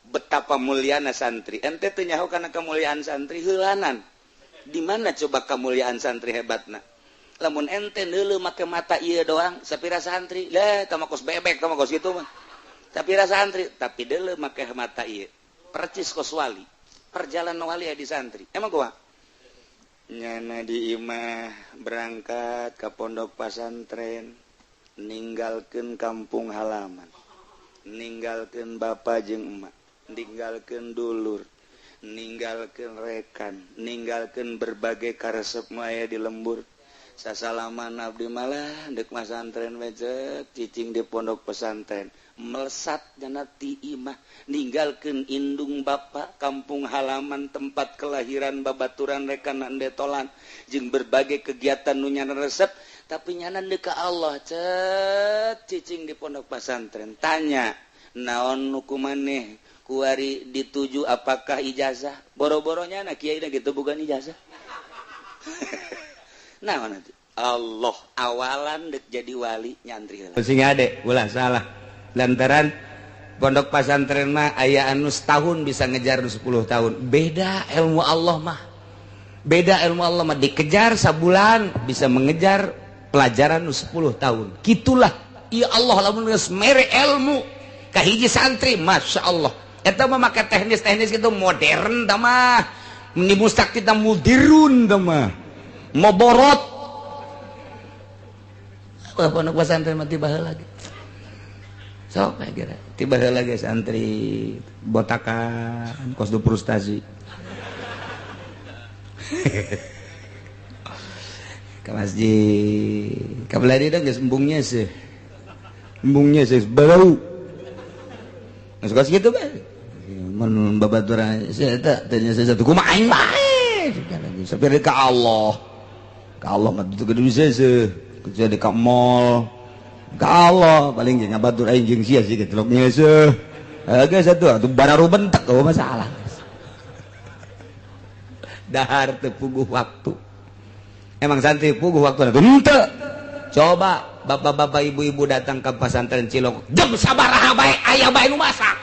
betapa muliana santri. Ente teu nyaho kana kemuliaan santri heulanan. Di mana coba kemuliaan santri hebatna? Lamun ente neuleuh make mata ieu doang, sapira santri? Lah, tama kos bebek, tama kos kitu mah. Sapira santri, tapi deuleuh make mata ieu. Percis kos wali. Perjalanan wali di santri. Emang kumaha? Nyana di imah berangkat ke pondok pesantren, ninggalkeun kampung halaman, ninggalkeun bapa jeung emak, ninggalkeun dulur, ninggalkeun rekan, ninggalkeun berbagai karesep aya di lembur. Sasalaman abdi malah dek pesantren wecet cicing di pondok pesantren. Melesat jana ti imah, ninggalkeun indung bapa, kampung halaman, tempat kelahiran, babaturan rekan ndetolan jeung berbagai kegiatan nu nyana resep, tapi nyana deuk ka Allah cet cicing di pondok pesantren. Tanya, naon nu kumaneh kuari dituju apakah ijazah? Boro-boronya na kiai na gitu bukan ijazah. Naon atuh? Allah awalan dek jadi wali nyantri heula. Sing ade ulah salah. Lantaran pondok pesantren mah aya anu setahun bisa ngejar 10 tahun. Beda ilmu Allah mah. Beda ilmu Allah mah dikejar sabulan bisa mengejar pelajaran 10 tahun. Kitulah ya Allah lamun geus mere ilmu ka hiji santri, masyaallah. Eta mah make teknis-teknis kitu modern tah mah. Mun mustak kita mudirun tah mah. Moborot. Pondok pesantren mah tiba heula lagi. Sok kira tiba lagi santri botakan kos du frustasi ke masjid kabeladi dah geus embungnya sih bau geus kos kitu bae mun babaturan eta tanya satu kumaha aing bae sapir ka Allah mah itu kudu bisa sih kerja di ka mall ka Allah paling jeung ngabatur aing jeung sia sih gitu nya seuh geus atuh bararu bentek eueuh masalah dahar teu puguh waktu emang santri puguh waktu henteu coba bapak-bapak ibu-ibu datang ke pesantren Cilok jam sabaraha bae aya bae nu masak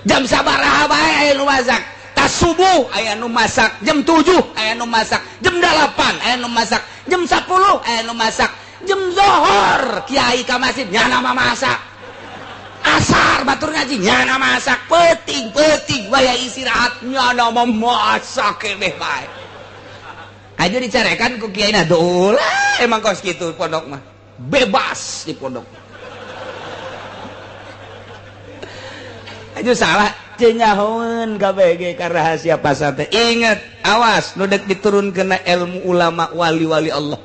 jam sabaraha bae aya nu masak tas subuh aya nu masak jam 7 aya nu masak jam 8 aya nu masak jam 10 aya nu masak jam zohor kiai ka masjid nyana masak asar batur ngaji nyana masak peuting waya istirahat nyana masak keneh bae aja dicarekan ku kiaina dolah emang kos kitu pondok mah bebas di pondok aja salah cenyahoeun kabeh ka rahasia pasantren. Ingat, awas nu dek diturunkeun ilmu ulama wali-wali Allah.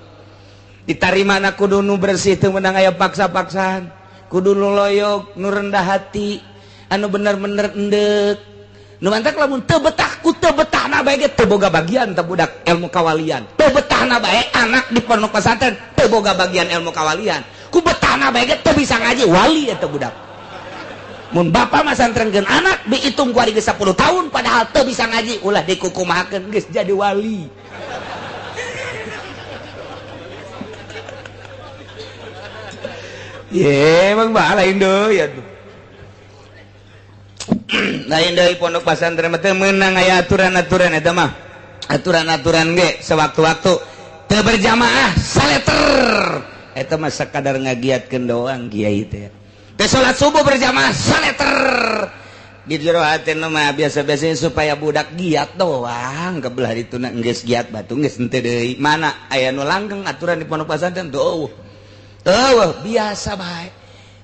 Ditarimana kudu nu bersih teu meunang aya paksa-paksaan. Kudu nu loyog, nu rendah hati, anu bener-bener endek. Nu mantak lamun teu betah ku teu betahna bae ge teu boga bagian teh budak ilmu kawalian. Teu betahna bae anak di pondok pesantren teu boga bagian ilmu kawalian. Ku betahna bae ge teu bisa ngaji wali eta budak. Mun bapak mah santrenkeun anak dihitung ku ari geus 10 tahun padahal teu bisa ngaji ulah dikukumahakeun geus jadi wali. Ye emang bae lain deui atuh. Lain deui pondok pesantren mah teu meunang aya aturan-aturan eta mah. Aturan-aturan ge sewaktu-waktu teu berjamaah saleter. Eta mah sakadar ngagiatkeun doang kiai teh. Teh salat subuh berjamaah saleter di jero hatena mah biasa-biasanya supaya budak giat doang kebelah dituna geus giat batu geus henteu deui mana aya nu langgeng aturan di pondok pesantren tuh biasa bae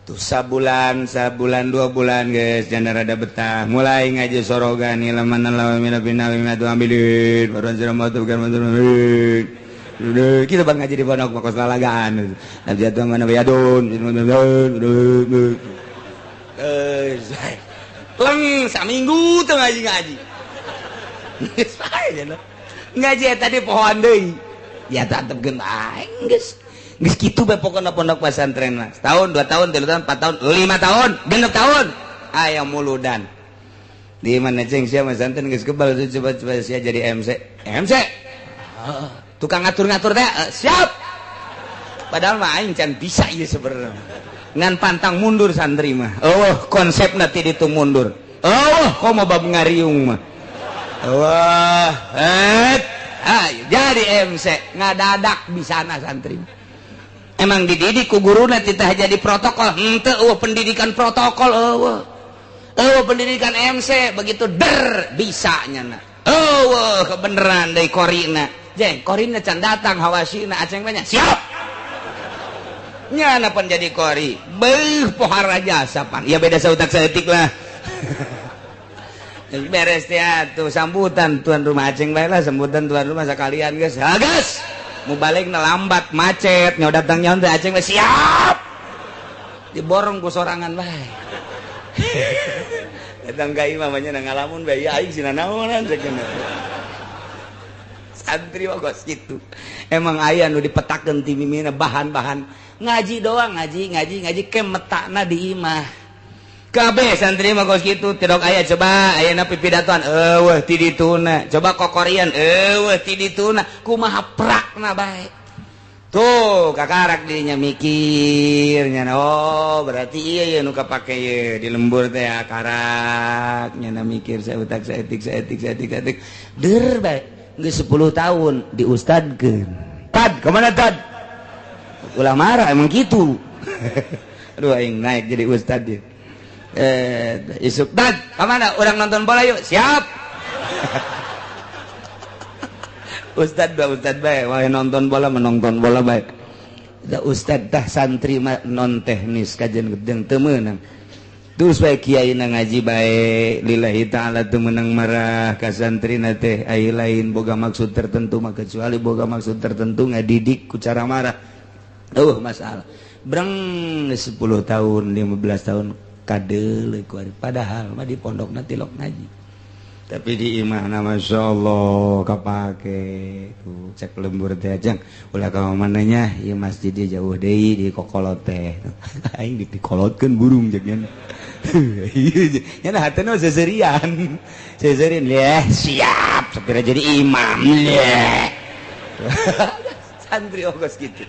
tuh sabulan 2 bulan geus jana rada betah mulai ngaji sorogan ilaman lawan mina bina tu ambilin baruan sira matu bukan mantur kita bang ngaji di pondok makos lalagaan nanti jatuh mana bayadun leng saminggu tuh ngaji ngaji tadi pohon deui ya tetep geun aing geus kitu bae pokona pondok pesantren mah setahun 2 tahun 3 tahun 4 tahun 5 tahun 6 tahun aya muludan di mana ceng sia pesantren geus kebal coba sia jadi MC tukang ngatur-ngatur teh siap padahal mah aing can bisa ieu sebenarnya ngan pantang mundur santri mah. Konsep nanti itu mundur. Kok mau bab ngariung mah. Jadi MC ngadadak bisana santri. Emang dididik ku guruna titah jadi protokol. Henteu pendidikan protokol pendidikan MC begitu bisa nya. Kebeneran deui korina. Jeng korina can datang hawasina aceng banyak. Siap. Nyana pan jadi kori pohara jasa pan ya beda sautak saeutik lah. Beres ya tuh sambutan tuan rumah aceng bae lah sambutan tuan rumah sekalian guys. Gas mau balik lambat macet nyaw datang nyaw teh aceng bae siap diborong ku sorangan bae. Datang ka imam nya ngalamun bae ya aing sina naonan cekeuna. Santri mah kos kitu. Emang aya nu dipetakeun ti mimina bahan-bahan ngaji doang ngaji kemetakna di imah kabeh santri mah kos kitu tidok aya coba ayeuna pipidatoan ti dituna coba kokorian ti dituna kumaha prakna bae tuh kakarak dinya mikirnya berarti ieu nu kapake ye di lembur teh akarak nya mikir sautak saeutik deur bae geus 10 tahun diustadkeun tad kemana tad ulah marah emang gitu. Aduh aing naik jadi ustad ya. Isuk tad kemana orang nonton bola yuk siap. Ustad bae wae nonton bola menonton bola bae. Da ustad tah santri mah non teknis kajian gedeng teu meunang. Terus bae kiai na ngaji bae lillahi taala teu meunang marah ka santrina teh ai lain boga maksud tertentu mah kecuali boga maksud tertentu ngadidik ku cara marah. Masalah breng 10 tahun 15 tahun kadele kuari padahal mah di pondok nanti lok ngaji tapi di imah nama masyaallah kapake tuh cek lembur teh ajang ulah ka mananya ieu masjid jauh deui di kokolot teh aing dikolotkeun burung jeung nya nah hatena seserian siap sapira jadi imam santri ogos gitu.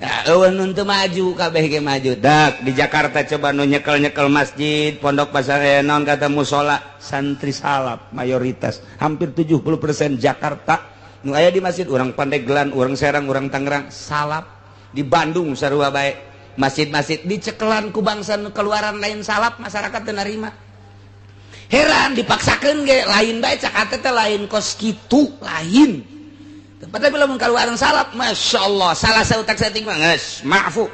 Eueun teu maju kabeh ge maju. Dak di Jakarta coba nu nyekel-nyekel masjid, pondok pesantren naon kata mushola, santri salap mayoritas. Hampir 70% Jakarta nu aya di masjid urang Pandeglang, urang Serang, urang Tangerang salap. Di Bandung sarua bae masjid-masjid dicekelan ku bangsa nu keluaran lain salap masyarakat teu narima. Heran dipaksakeun ge lain bae cak teh lain kos kitu lain. Tapi lamun kaluaran salap, masya Allah, salah sautak saeutik mah geus maafu.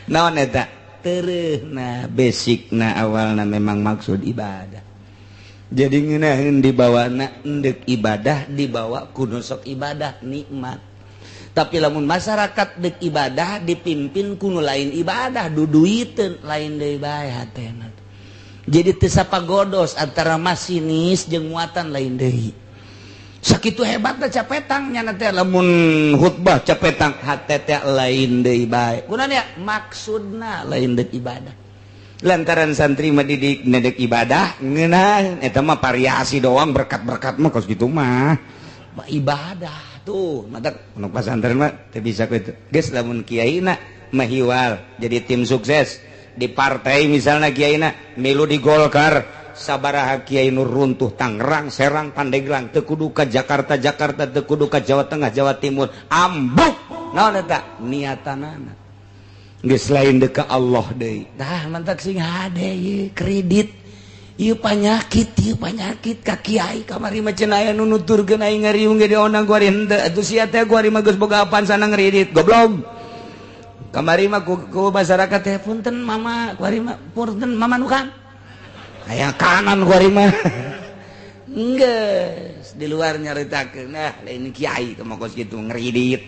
Naon eta? Teureuna basicna awalna memang maksud ibadah. Jadi ngeunaheun dibawana endek ibadah dibawa ku nusuk ibadah nikmat. Tapi lamun masyarakat dek ibadah dipimpin ku nu lain ibadah duduiteun lain deui bae hatena. Jadi teu sapagodos antara masinis jeung muatan lain deui. Sakitu hebatna capetang nya teh lamun khutbah capetang hate teh lain deui bae. Kunaon maksudna lain deuk ibadah. Lantaran santri mah didik nedek ibadah ngeunah eta mah variasi doang berkat-berkat mah kos kitu mah. Ibadah tuh mata pondok pesantren mah teu bisa kitu. Geus lamun kiaina mah hiwal jadi tim sukses. Di partai misalnya kiaina milu di Golkar sabaraha kiai nu runtuh Tangerang, Serang, Pandeglang teu kudu ka Jakarta, teu kudu ka Jawa Tengah, Jawa Timur ambuk naon eta niatanana geus lain deuk ka Allah deui tah mantak sing hade ieu kredit ieu panyakit ka kiai kamari mah cenah aya nu nuturkeun aing ngariung ge dionang kuari henteu atuh sia teh kuari mah geus boga apaan sana ngredit goblok. Kamari mah ku masyarakat teh punten mama kuari mah punten mama nu kan aya kanan kuari mah geus di luar nyaritakeun lain kiai teh mah kos kitu ngridit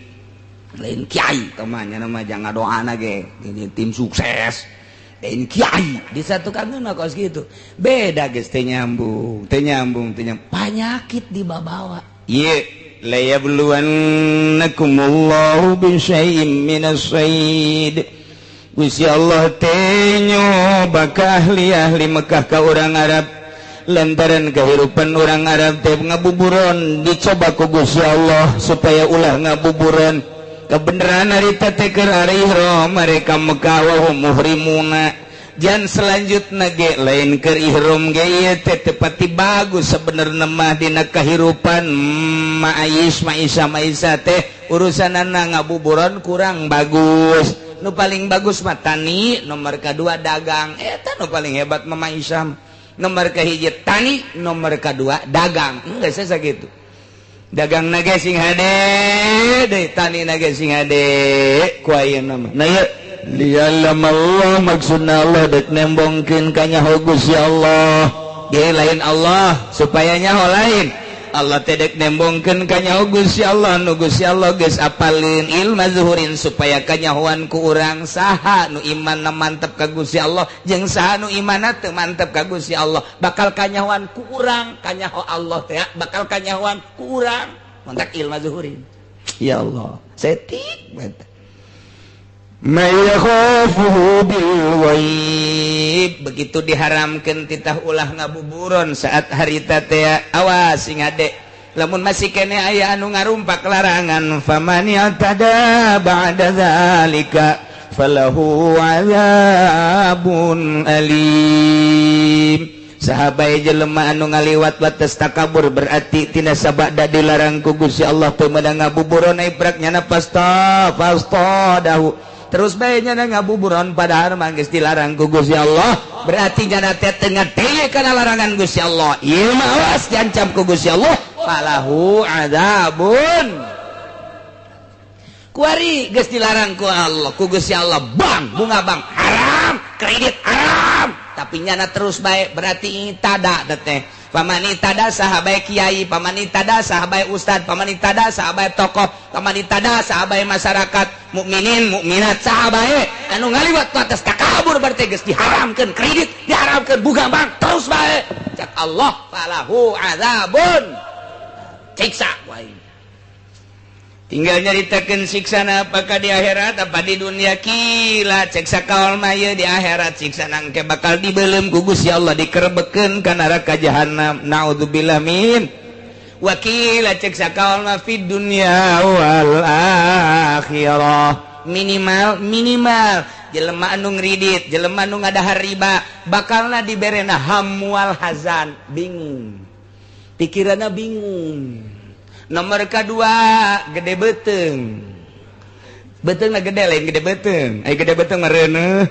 lain kiai teh mah nya mah jangan doana ge ini tim sukses lain kiai disatukan mah kos kitu beda geus teh nyambung penyakit dibawa ieu la yabluwannakumullahu bisyai'in minas sayd Gusti Allah teh nyoba ka ahli Mekah ka urang Arab lantaran kehidupan urang Arab teh ngabuburon dicoba ku Gusti Allah supaya ulah ngabuburon kebenaran harita teh keur ari ihram mereka Mekah wa muhrimuna jan selanjutna ge lain keur ihram ge ieu teh tepati bagus sabenerna mah dina kahirupan maisha teh urusanana ngabuburon kurang bagus nu paling bagus mah tani nomor kadua dagang eta nu paling hebat mah maisha nomor kahiji tani nomor kadua dagang enggak saya gitu dagang nage sing hade deui tani nage sing hade ku ayeuna mah nah ya lialam Allah maksudna Allah dek nembongkeun ka nyaho Gusti Allah ge lain Allah supaya nyaho lain Allah tedek nembongkeun ka nyaho Gusti Allah nu Gusti Allah geus apalin ilmu zuhurin supaya kanyahoan ku urang saha nu imanna mantep ka Gusti Allah jeung saha nu imanna teu mantep ka Gusti Allah bakal kanyahoan ku urang kanyaho Allah teh bakal kanyahoan ku urang mantap ilmu zuhurin ya Allah setik mantap may yakhafuhu bil ghaib begitu diharamkeun titah ulah ngabuburon saat harita teh awas sing ade lamun masih kene aya anu ngarumpak larangan faman yatada ba'da zalika falahu adzabun alim sahabai jelema anu ngaliwat batas takabur berarti tina sabada dilarang ku Gusti Allah teu meunang ngabuburon ai praknyana pasta dahu terus bae nyana ngabuburon padahal mah geus dilarang ku Gusti Allah berarti nyana teh teu ngateu kana larangan Gusti Allah ieu mah awas diancam ku Gusti Allah falahu adzabun kuari geus dilarang ku Allah ku Gusti Allah bang bunga bang haram kredit haram tapi nyana terus bae berarti tada teh pamanitada sahabai kiai pamanitada sahabai ustad pamanitada sahabai tokoh pamanitada sahabai masyarakat mukminin mukminat sahabai anu ngaliwat atas takabur berarti geus diharamkeun kredit diharamkeun buka bank terus bae cak Allah falahu adzabun siksa wae tinggal nyaritakeun siksana apakah di akhirat apa di dunia kila cek sakaol mah di akhirat siksa nangke bakal dibeuleum ku Gusti Allah dikerebekeun ka neraka jahanam naudzubillah min wakila cek sakaol mah fid dunya wal akhirah minimal jelema anu ngridit jelema anu ngadahar riba bakalna diberena hamwal hazan bingung pikiranna bingung nomor kedua gede beteng betengna gede lain gede beteng gede beteng mah reuneuh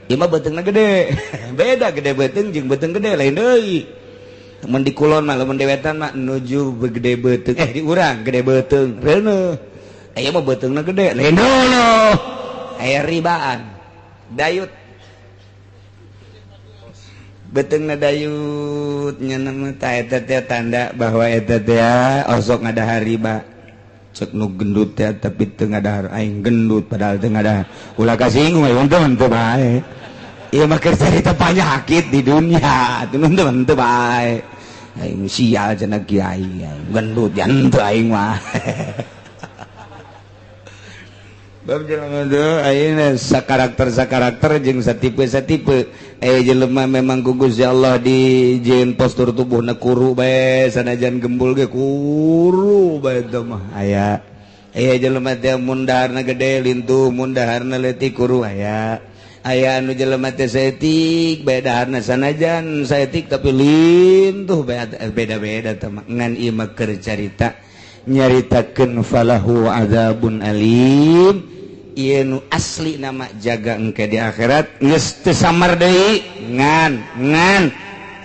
ieu mah betengna gede beda gede beteng jeung beteng gede lain deui mun di kulon mah lamun di wetan mah nuju gede beteng di urang gede beteng reuneuh aya mah betengna gede lain deui aya ribaan dayut betengna dayut nyana mah eta teh tanda bahwa eta teh osok ngadahar riba cek nu gendut teh tapi teu ngadahar aing gendut padahal teu ngadahar ulah kasinggung we untung teu bae ieu mah keur carita panyakit di dunia teu teu bae aing sial cenah kiai gendut jan teu aing mah bab jelema teh ayeuna sakarakter jeung satipe jelema memang ku Gusti Allah dijieun postur tubuhna kuru bae sanajan gembul ge kuru bae teh mah aya jelema teh mun daharna gede lintuh mun daharna leutik kuru aya anu jelema teh saeutik bae daharna sanajan saeutik tapi lintuh bae beda-beda teh mah ngan ieu mah keur carita nyaritakeun falahu adzabun alim ieu nu asli nama jaga engke di akhirat geus teu samar deui ngan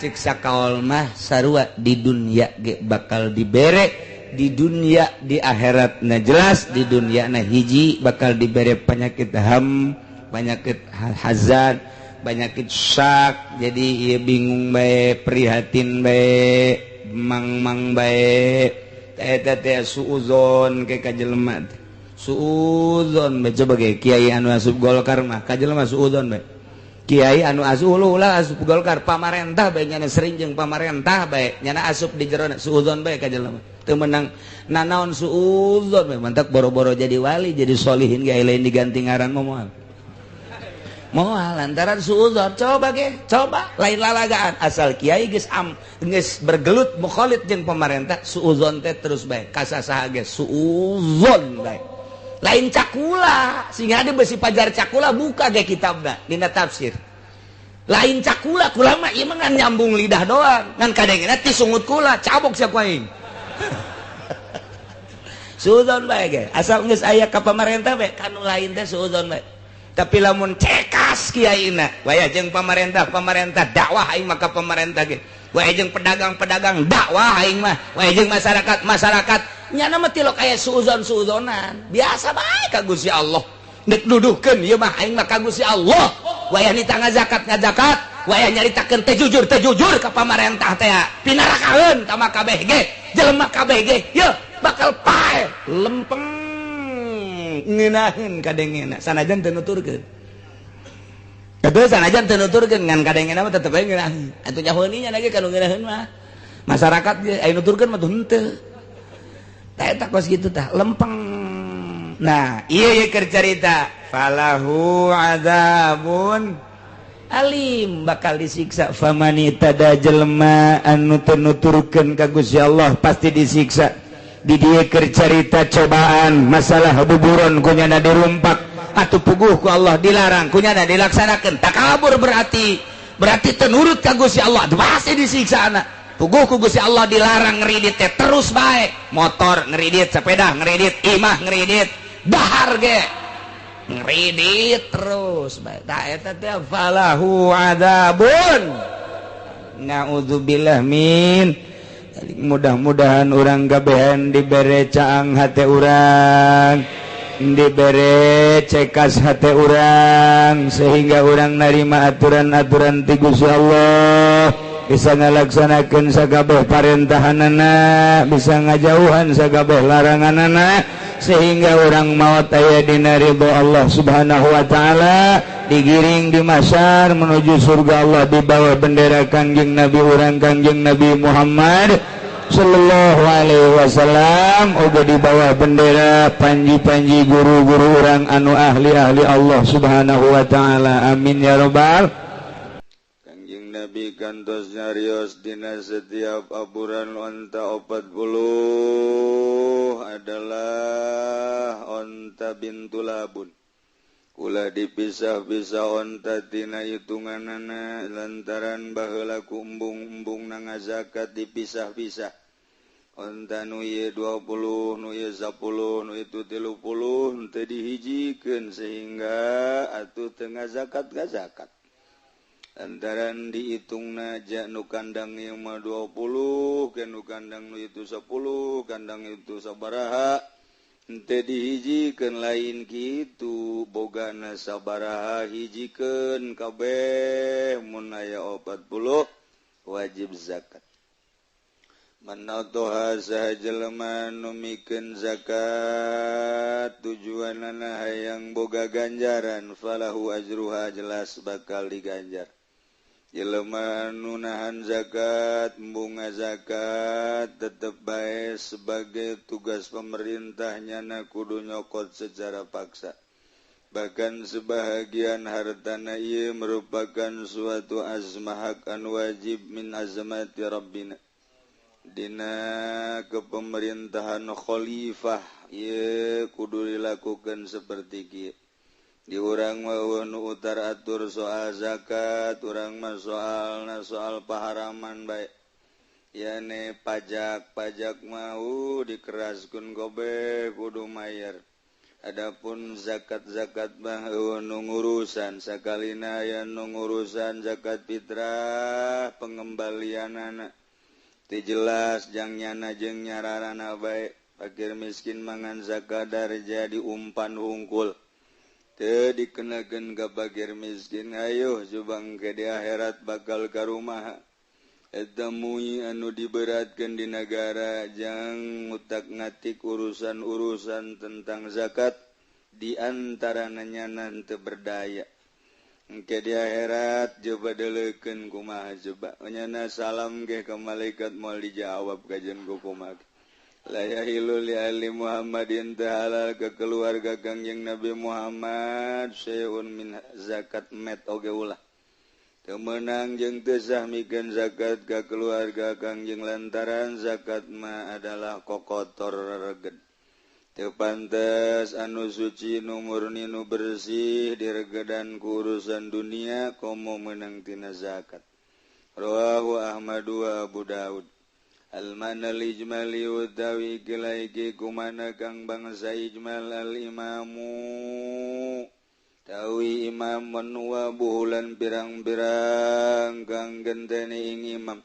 cek sakaol mah sarua di dunia ge bakal dibere di dunia di akhirat na jelas di dunia na hiji bakal dibere penyakit ham penyakit hazan penyakit syak jadi ieu bingung bae prihatin bae mang bae eta teh suuzon ke ka jelema suudzon baca bagai kiai anu asup Golkar mah kajelema suudzon bae kiai anu asup ulah asup Golkar pamarentah bae nyana sering jeung pamarentah bae nyana asup di jero suudzon bae kajelema teu meunang nanaon suudzon bae mantak boro-boro jadi wali jadi solihin ge lain diganti ngaran moal lantaran suudzon coba lain lalagaan asal kiai geus bergelut mukhalid jeung pamarentah suudzon teh terus bae kasasaha ge suudzon bae lain cakula sehingga ada besi pajar cakula buka ge kitabna dina tafsir lain cakula kula mah ieu mah nyambung lidah doang ngan kadengna ti sungut kula cabok sia ku aing suudzon bae ge asal geus aya ka pamarentah bae kanu lain teh suudzon bae tapi lamun cekas kiaina waya jeung pamarentah dakwah aing mah ka pamarentah ge waya jeung pedagang dakwah aing mah waya jeung masyarakat nyana mah tilok aya suudzon-suudzonan biasa bae ka Gusti Allah nek duduhkeun ieu mah aing mah ka Gusti Allah waya nita ngazakat waya nyaritakeun teh jujur ka pamarentah teh pinarakaeun ka kabeh ge jelema kabeh ge yeuh bakal pae lempeng ngeunaheun kadengena sanajan teu nuturkeun kedua sanajan teu nuturkeun ngan kadengena mah tetep bae ngeunaheun atuh nyahoeunnya lagi kanu ngeunaheun mah masyarakat ge aya nuturkeun mah tuh henteu tah eta kos kitu tah lempeng nah ieu keur carita falahu adzabun alim bakal disiksa famanita da jelema anu teu nuturkeun ka Gusti Allah pasti disiksa di dieu keur carita cobaan masalah buburon kunyana dirumpak atuh puguh ku Allah dilarang kunyana dilaksanakeun takabur berarti teu nurut ka Gusti Allah pasti disiksa anak puguh ku Gusti Allah dilarang ngeridit teh terus bae motor ngeridit sepeda ngeridit imah ngeridit dahar ge ngeridit terus bae tah eta teh falahu adzabun naudzubillah min mudah-mudahan urang gabehan dibere caang hate urang dibere cekas hate urang sehingga urang narima aturan-aturan ti Gusti Allah bisa ngalaksanakeun sagabeh parentahanana bisa ngajauhan sagabeh laranganana sehingga orang maut aya dina ridho Allah Subhanahu wa taala digiring di masyar menuju surga Allah di bawah bendera Kangjeng Nabi urang Kangjeng Nabi Muhammad sallallahu alaihi wasallam uga di bawah bendera panji-panji guru-guru urang anu ahli-ahli Allah Subhanahu wa taala amin ya rabbal Nabi kantos nyarios dina setiap aburan onta 40 adalah onta bintu labun ulah dipisah-pisah onta tina hitunganana lantaran baheula ku embung-embung na ngazakat dipisah-pisah onta nu ieu 20 nu ieu 10 nu itu 30 teu dihijikeun sehingga atuh teu ngazakat antaran dihitung naja nu kandang yang mah 20 ke nu kandang nu itu 10 kandang itu sabaraha henteu dihijikeun lain kitu bogana sabaraha hijikeun kabeh mun aya 40 wajib zakat manautoha saha jelema nu mikeun zakat tujuanana hayang boga ganjaran falahu ajruha jelas bakal diganjar jelema nu nahan zakat bunga zakat tetep bae sebagai tugas pemerintahnya na kudu nyokot secara paksa bahkan sebahagian hartana ieu merupakan suatu azmah hak an wajib min azmati rabbina dina kepemerintahan khalifah ieu kudu dilakukan seperti kieu di urang mah nu utar atur soal zakat urang mah soal paharaman bae yane pajak mau dikeraskeun gobe kudu mayar adapun zakat mah nu ngurusan sakalina aya nu ngurusan zakat fitrah pengembalianana teu jelas jang nyana jeung nyararana bae fakir miskin mangan zakat darja diumpan hungkul teu dikenakeun ka fakir miskin ayo jubang ke di akhirat bakal ka rumaha eta mui anu diberatkeun di negara jang ngutak ngatik urusan-urusan tentang zakat di antarana nyana teu berdaya engke di akhirat coba deleukeun kumaha coba nyana salam ge ka malaikat moal dijawab kajen ku kumaha la yahilu li ahli Muhammadin ta'ala ke keluarga Kangjeng Nabi Muhammad syai'un min zakat met oge ulah teu meunang jeung teu sah mikeun zakat ka keluarga Kangjeng lantaran zakat mah adalah kokotor rereged pantes anu suci nu murni nu bersih diregedan kurusan dunia komo menang tina zakat. Rawahu Ahmad wa Abu Daud. Al-mana lijmali utawi kilaiki kumana kang bangsa ijmal al-imamu tawi imam menua buhulan pirang-pirang kang genteni ing imam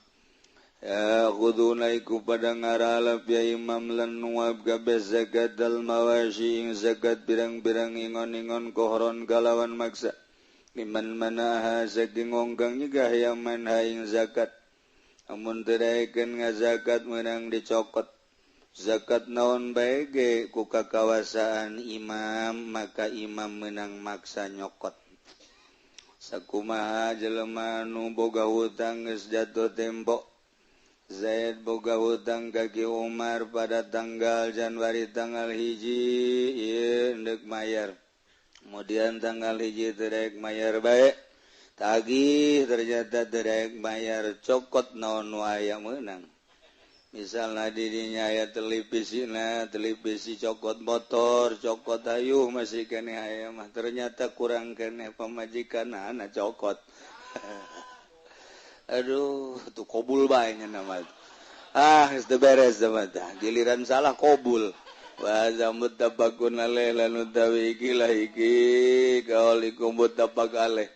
ya khudunaiku pada ngaralap ya imam lan nuab gabes zakat dal mawashi ing zakat pirang-pirang ingon-ingon kohron kalawan maksa liman manaha saking ongkang nyegah yang manha ing zakat amun teraikeun ngazakat menang dicokot zakat naon bae ge ku kakawasaan imam maka imam menang maksa nyokot sakumaha jelema nu boga hutang geus jatuh tempo Zaid boga hutang kaki Umar pada tanggal Januari tanggal 1 ieu endek mayar kemudian tanggal 1 terek mayar bae tagih ternyata terek mayar cokot naon wae menang misalnya didinya aya televisi cokot motor cokot ayuh masih keneh aya mah ternyata kurang keneh pamajikan anak cokot aduh tuh kobul bae nya nama geus teu beres tah giliran salah kobul wa zamut tabakun alaih lan utawi iki kaulikum mutabak alaih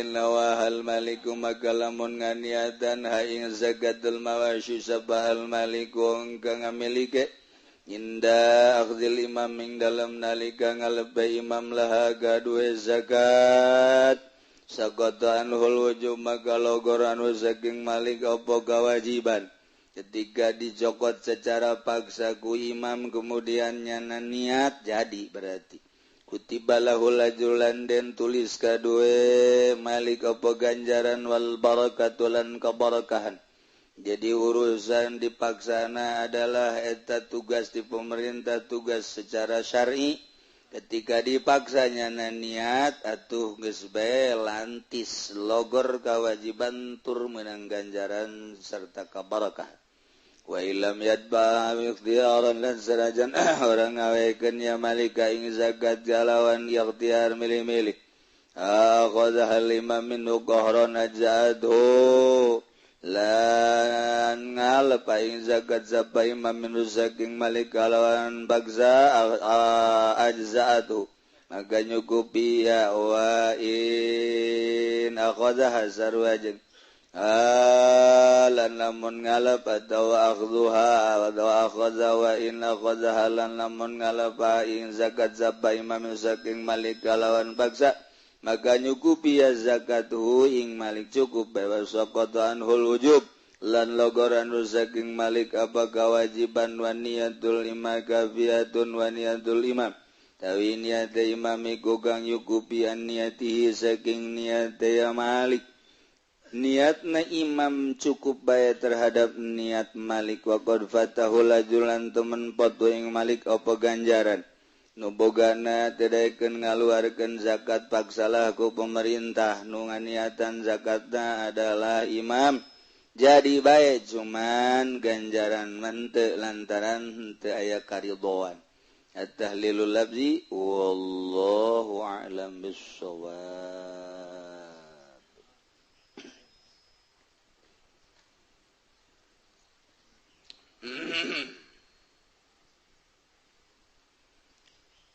nawahal maliku maka lamun nganiatan haing zakatul mawasyu sabahal maliku engkang ngamilike inda akhdil imam ing dalam nalika ngalebe imam laha gadue zakat sakotaan hul wujub maka logor anu saking malik apa kewajiban ketika dicokot secara paksa ku imam kemudian nyana niat jadi berarti kutiba lahul ajulan den tulis kadue malik apa ganjaran wal barakatulan keberkahan jadi urusan dipaksana adalah eta tugas di pemerintah tugas secara syar'i ketika dipaksanya niat atuh geus bae lantis logor kewajiban tur menang ganjaran serta keberkahan wa illam yadba ikhtiaran lan sarajan orang ngawekeun ya malika ing zakat galawan ikhtiar milih-milih akhadha al-imam min qahran ajadhu lan ngalep ing zakat sapa imam min saking malik galawan bagza ajzaatu maka nyukupi ya wa in akhadha sarwajan lan lamun ngalap atau akhdhuha atau akhadha wa in akhadha lan lamun ngalap ing zakat sapa imam saking malik kalawan paksa maka nyukupi ya zakatuhu ing malik cukup bawa saqatan hul wujub lan logoran saking malik apa kewajiban wa niyatul imam kafiyatun wa niyatul imam tawi niat imam iku kang nyukupi an niatihi saking niat ya malik niatna imam cukup bae terhadap niat malik wa qad fatahu lajulan temen potu ing malik apa ganjaran nu bogana tedaikeun ngaluarkeun zakat paksalah ku pemerintah nu nganiatan zakatna adalah imam jadi bae cuman ganjaran mente lantaran teu aya karidhoan at-tahlilul lafzi wallahu a'lam bissawab.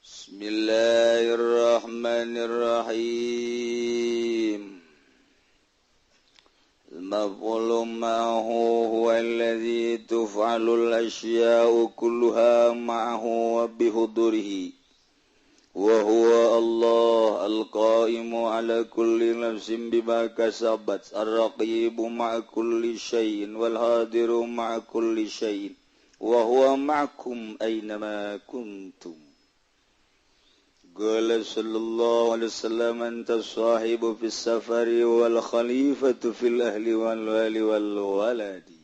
Bismillahirrahmanirrahim. Al-maf'ulu ma'hu huwa alladhi tuf'alul asya'u kulluha ma'hu wa bihudurihi wa huwa Allah al-qa'imu ala kulli nafsin bima kasabat ar-raqibu ma'a kulli syai'in wal hadiru ma'a kulli syai'in wa huwa ma'akum aynama kuntum. Qala sallallahu alaihi wasallam anta sahibu fis safari wal khalifatu fil ahli wal wali wal waladi.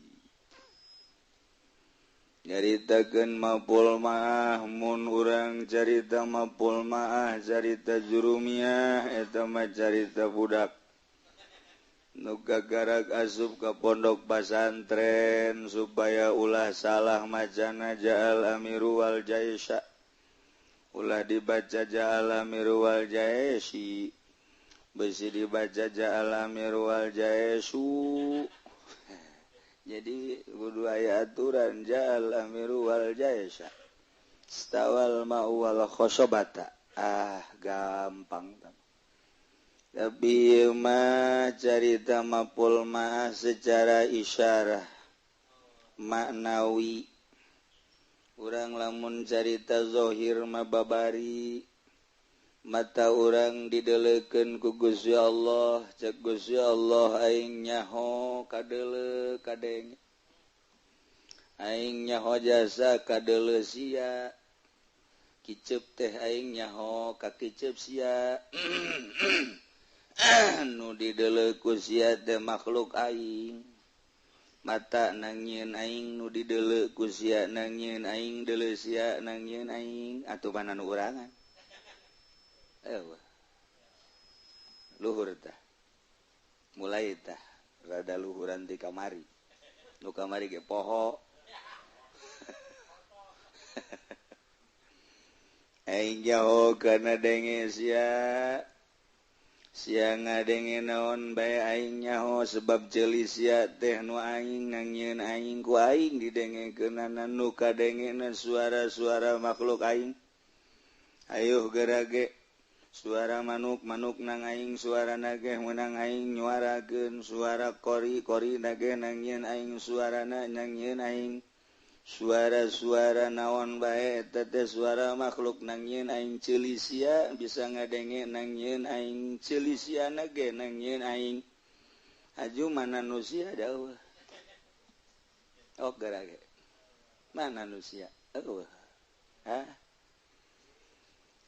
Nyaritakeun mapul ma'ah mun urang carita mapul ma'ah carita jurumiah eta mah carita budak. Nugagarak asub ke pondok pesantren supaya ulah salah macana ja'al amiru wal jaisha ulah dibaca ja'al amiru wal jaisi besi dibaca ja'al amiru wal jaisu jadi kudu aya aturan ja'al amiru wal jaisha stawal ma'u wal khosobata gampang tapi mah carita mapul mah secara isyarah maknawi urang lamun carita zohir mah babari mata urang didelekeun ku Gusti Allah cek Gusti Allah aing nyaho kadele kadenge aing nyaho jasa kadele sia kicep teh aing nyaho ka kicep sia nu dideleku sia teh makhluk aing mata nangieun aing nu dideleku sia nangieun aing deuleu sia nangieun aing atuh mana nu urangan luhur tah mulai tah rada luhuran ti kamari nu kamari ge poho aing jauh kana denge sia siang ngadenge naon bae aing nyaho sebab jeuli sia teh nu aing nangieun aing ku aing didengekeunana nu kadengena suara-suara makhluk aing ayuh gerage suara manuk nang aing suarana ge meunang aing nyuarakeun suara kori nage nangieun aing suarana nangieun aing suara-suara naon bae eta teh suara makhluk nangieun aing ceuli sia bisa ngadenge nangieun aing ceuli sia ge nangieun aing aju mana nu sia daeuh gerage mana nu sia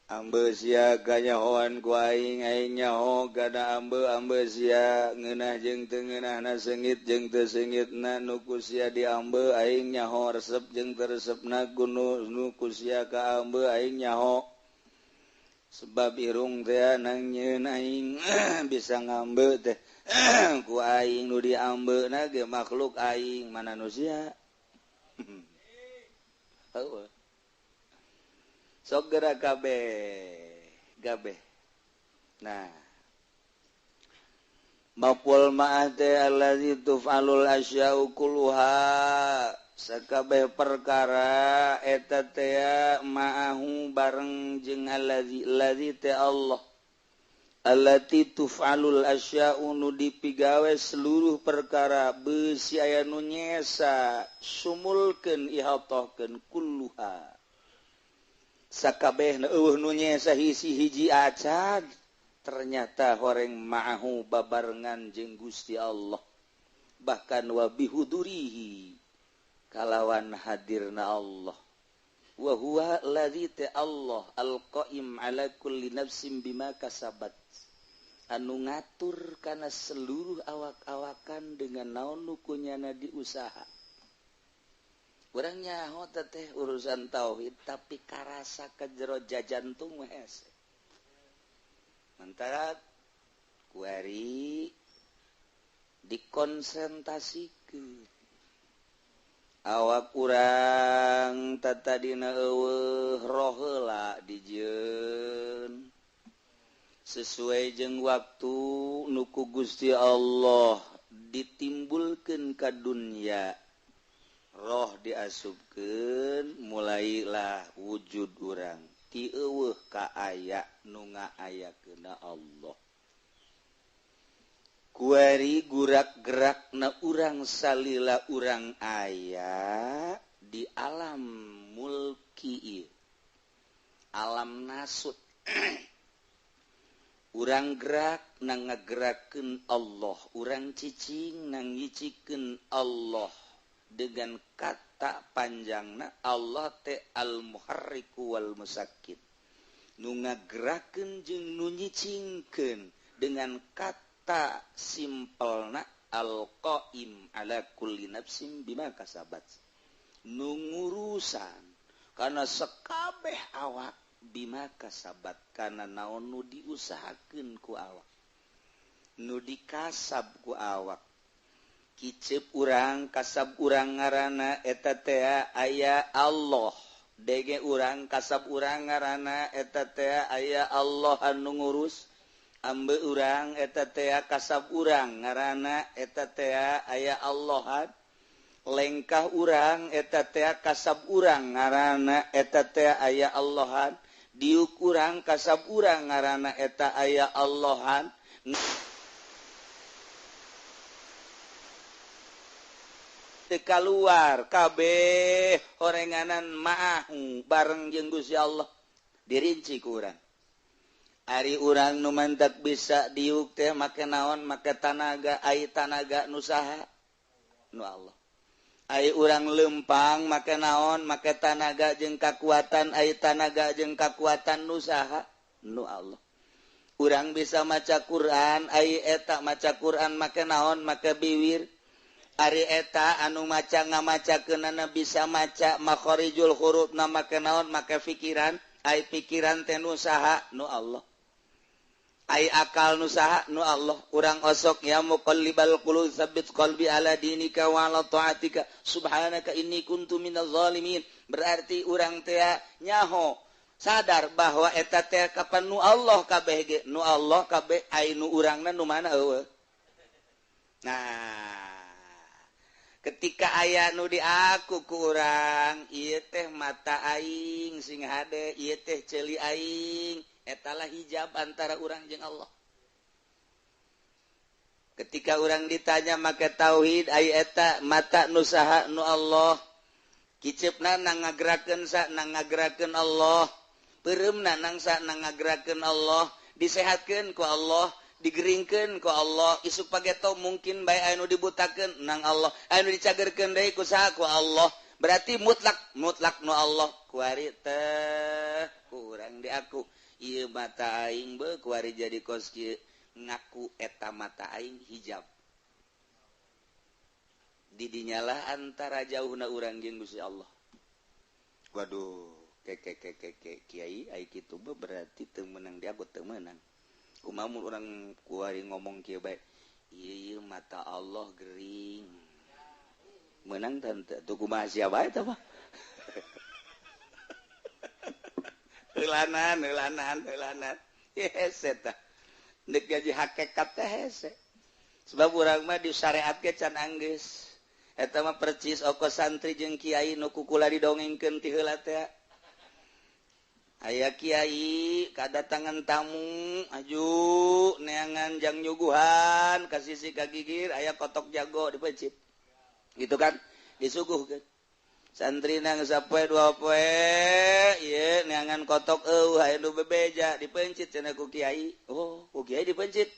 ambe sia kanyahoan ku aing nyaho kana ambe sia ngeunah jeung teu ngeunahna seungit jeung teu seungitna nu ku sia diambe aing nyaho resep jeung teu resepna nu ku sia ka ambe aing nyaho sebab irung teh nangieun aing bisa ngambe teh ku aing nu diambeuna ge makhluk aing mana nu sia sok gerak gabe nah mapul ma'ah teh allazi tuf'alul asya'u kulluha sakabeh perkara eta teh ma'ahu bareng jeung allazi teh Allah allati tuf'alul asya'u nu dipigawe seluruh perkara beusi aya nu nyesa sumulkeun ihatohkeun kulluha sakabehna nu nyesa hiji acan ternyata horeng ma'ahu babarengan jeung Gusti Allah bahkan wa bihudurihi kalawan hadirna Allah wa huwa allazi ta Allah alqaim ala kulli nafsin bima kasabat anu ngatur kana seluruh awak-awakan dengan naon nu kunyana diusaha urang nyaho teh urusan tauhid tapi karasa ka jero jajantung we hese mantara kuari dikonsentrasikeun awak urang tatadina eueuh roh heula dijieun sesuai jeung waktu nu ku Gusti Allah ditimbulkeun ka dunya roh diasupkeun mulailah wujud urang ti eueuh ka aya nu ngaayakeunna Allah kuari gurak-gerakna urang salila urang aya di alam mulki alam nasut urang gerak nang ngagerakeun Allah urang cicing nang ngicikeun Allah dengan kata panjangna Allah te al-muharriku wal musakkit nu ngagerakeun jeung nu nyicingkeun dengan kata simpelna al-qaim ala kulli nafsin bima kasabat nu ngurusan kana sakabeh awak bima kasabat kana naon nu diusahakeun ku awak nudi kasabku awak kicep urang kasab urang ngaranana eta aya Allah dege urang kasab urang ngaranana eta aya Allah anu ngurus ambe urang eta kasab urang ngaranana eta aya Allahan lengkah urang eta kasab urang ngaranana eta aya Allahan diuk urang kasab urang ngaranana eta aya Allahan keluar kabeh orenganan mahu bareng jeung Gusti Allah dirinci ku urang ari urang nu mantak bisa diuk teh make naon make tanaga ai tanaga nu saha nu Allah ai urang lempang make naon make tanaga jeung kakuatan ai tanaga jeung kakuatan nu saha nu Allah urang bisa maca Quran ai eta maca Quran make naon make biwir Ari eta anu maca ngamacakeunana bisa maca makharijul huruf na make naon make pikiran ai pikiran teh nu saha nu Allah ai akal nu saha nu Allah urang osok ya muqallibal qulub tsabbit qalbi ala dinika wa ala taatika subhanaka inni kuntu minaz zalimin berarti urang teh nyaho sadar bahwa eta teh kapan nu Allah kabeh ge nu Allah kabeh ai nu urangna nu mana eueuh nah ketika aya nu di aku kurang ieu teh mata aing sing hade ieu teh ceuli aing etalah hijab antara urang jeung Allah ketika urang ditanya make tauhid ai eta mata nu saha nu Allah kiceupna nang ngagerakeun sa nang ngagerakeun Allah peureumna nang sa nang ngagerakeun Allah disehatkeun ku Allah digeringkeun ku Allah isuk pageto mungkin bae anu dibutakeun nang Allah anu dicagerkeun deui ku saha ku Allah berarti mutlak nu Allah kuari teh kurang di aku ieu mata aing beuh kuari jadi kos kieu ngaku eta mata aing hijab di dinyalah antara jauhna urang jeung Gusti Allah waduh kiai ai kitu berarti teu meunang di aku teu meunang kumaha mun urang kuari ngomong kieu bae ieu mata Allah gering meunang tante tuh kumaha sia bae tah mah heulanan hese tah deuk jadi hakikat teh hese sebab urang mah di syariat ge can anggeus eta mah percis oko santri jeung kiai nu kukula didongengkeun ti heula teh aya kiai kadatangan tamu aju neangan jang nyuguhan ka sisi kagigir aya kotok jago dipencit gitu kan disuguhkeun santri nang sapoe dua poe ieu neangan kotok aya nu bebeja dipencit cenah ku kiai oh ku kiai dipencit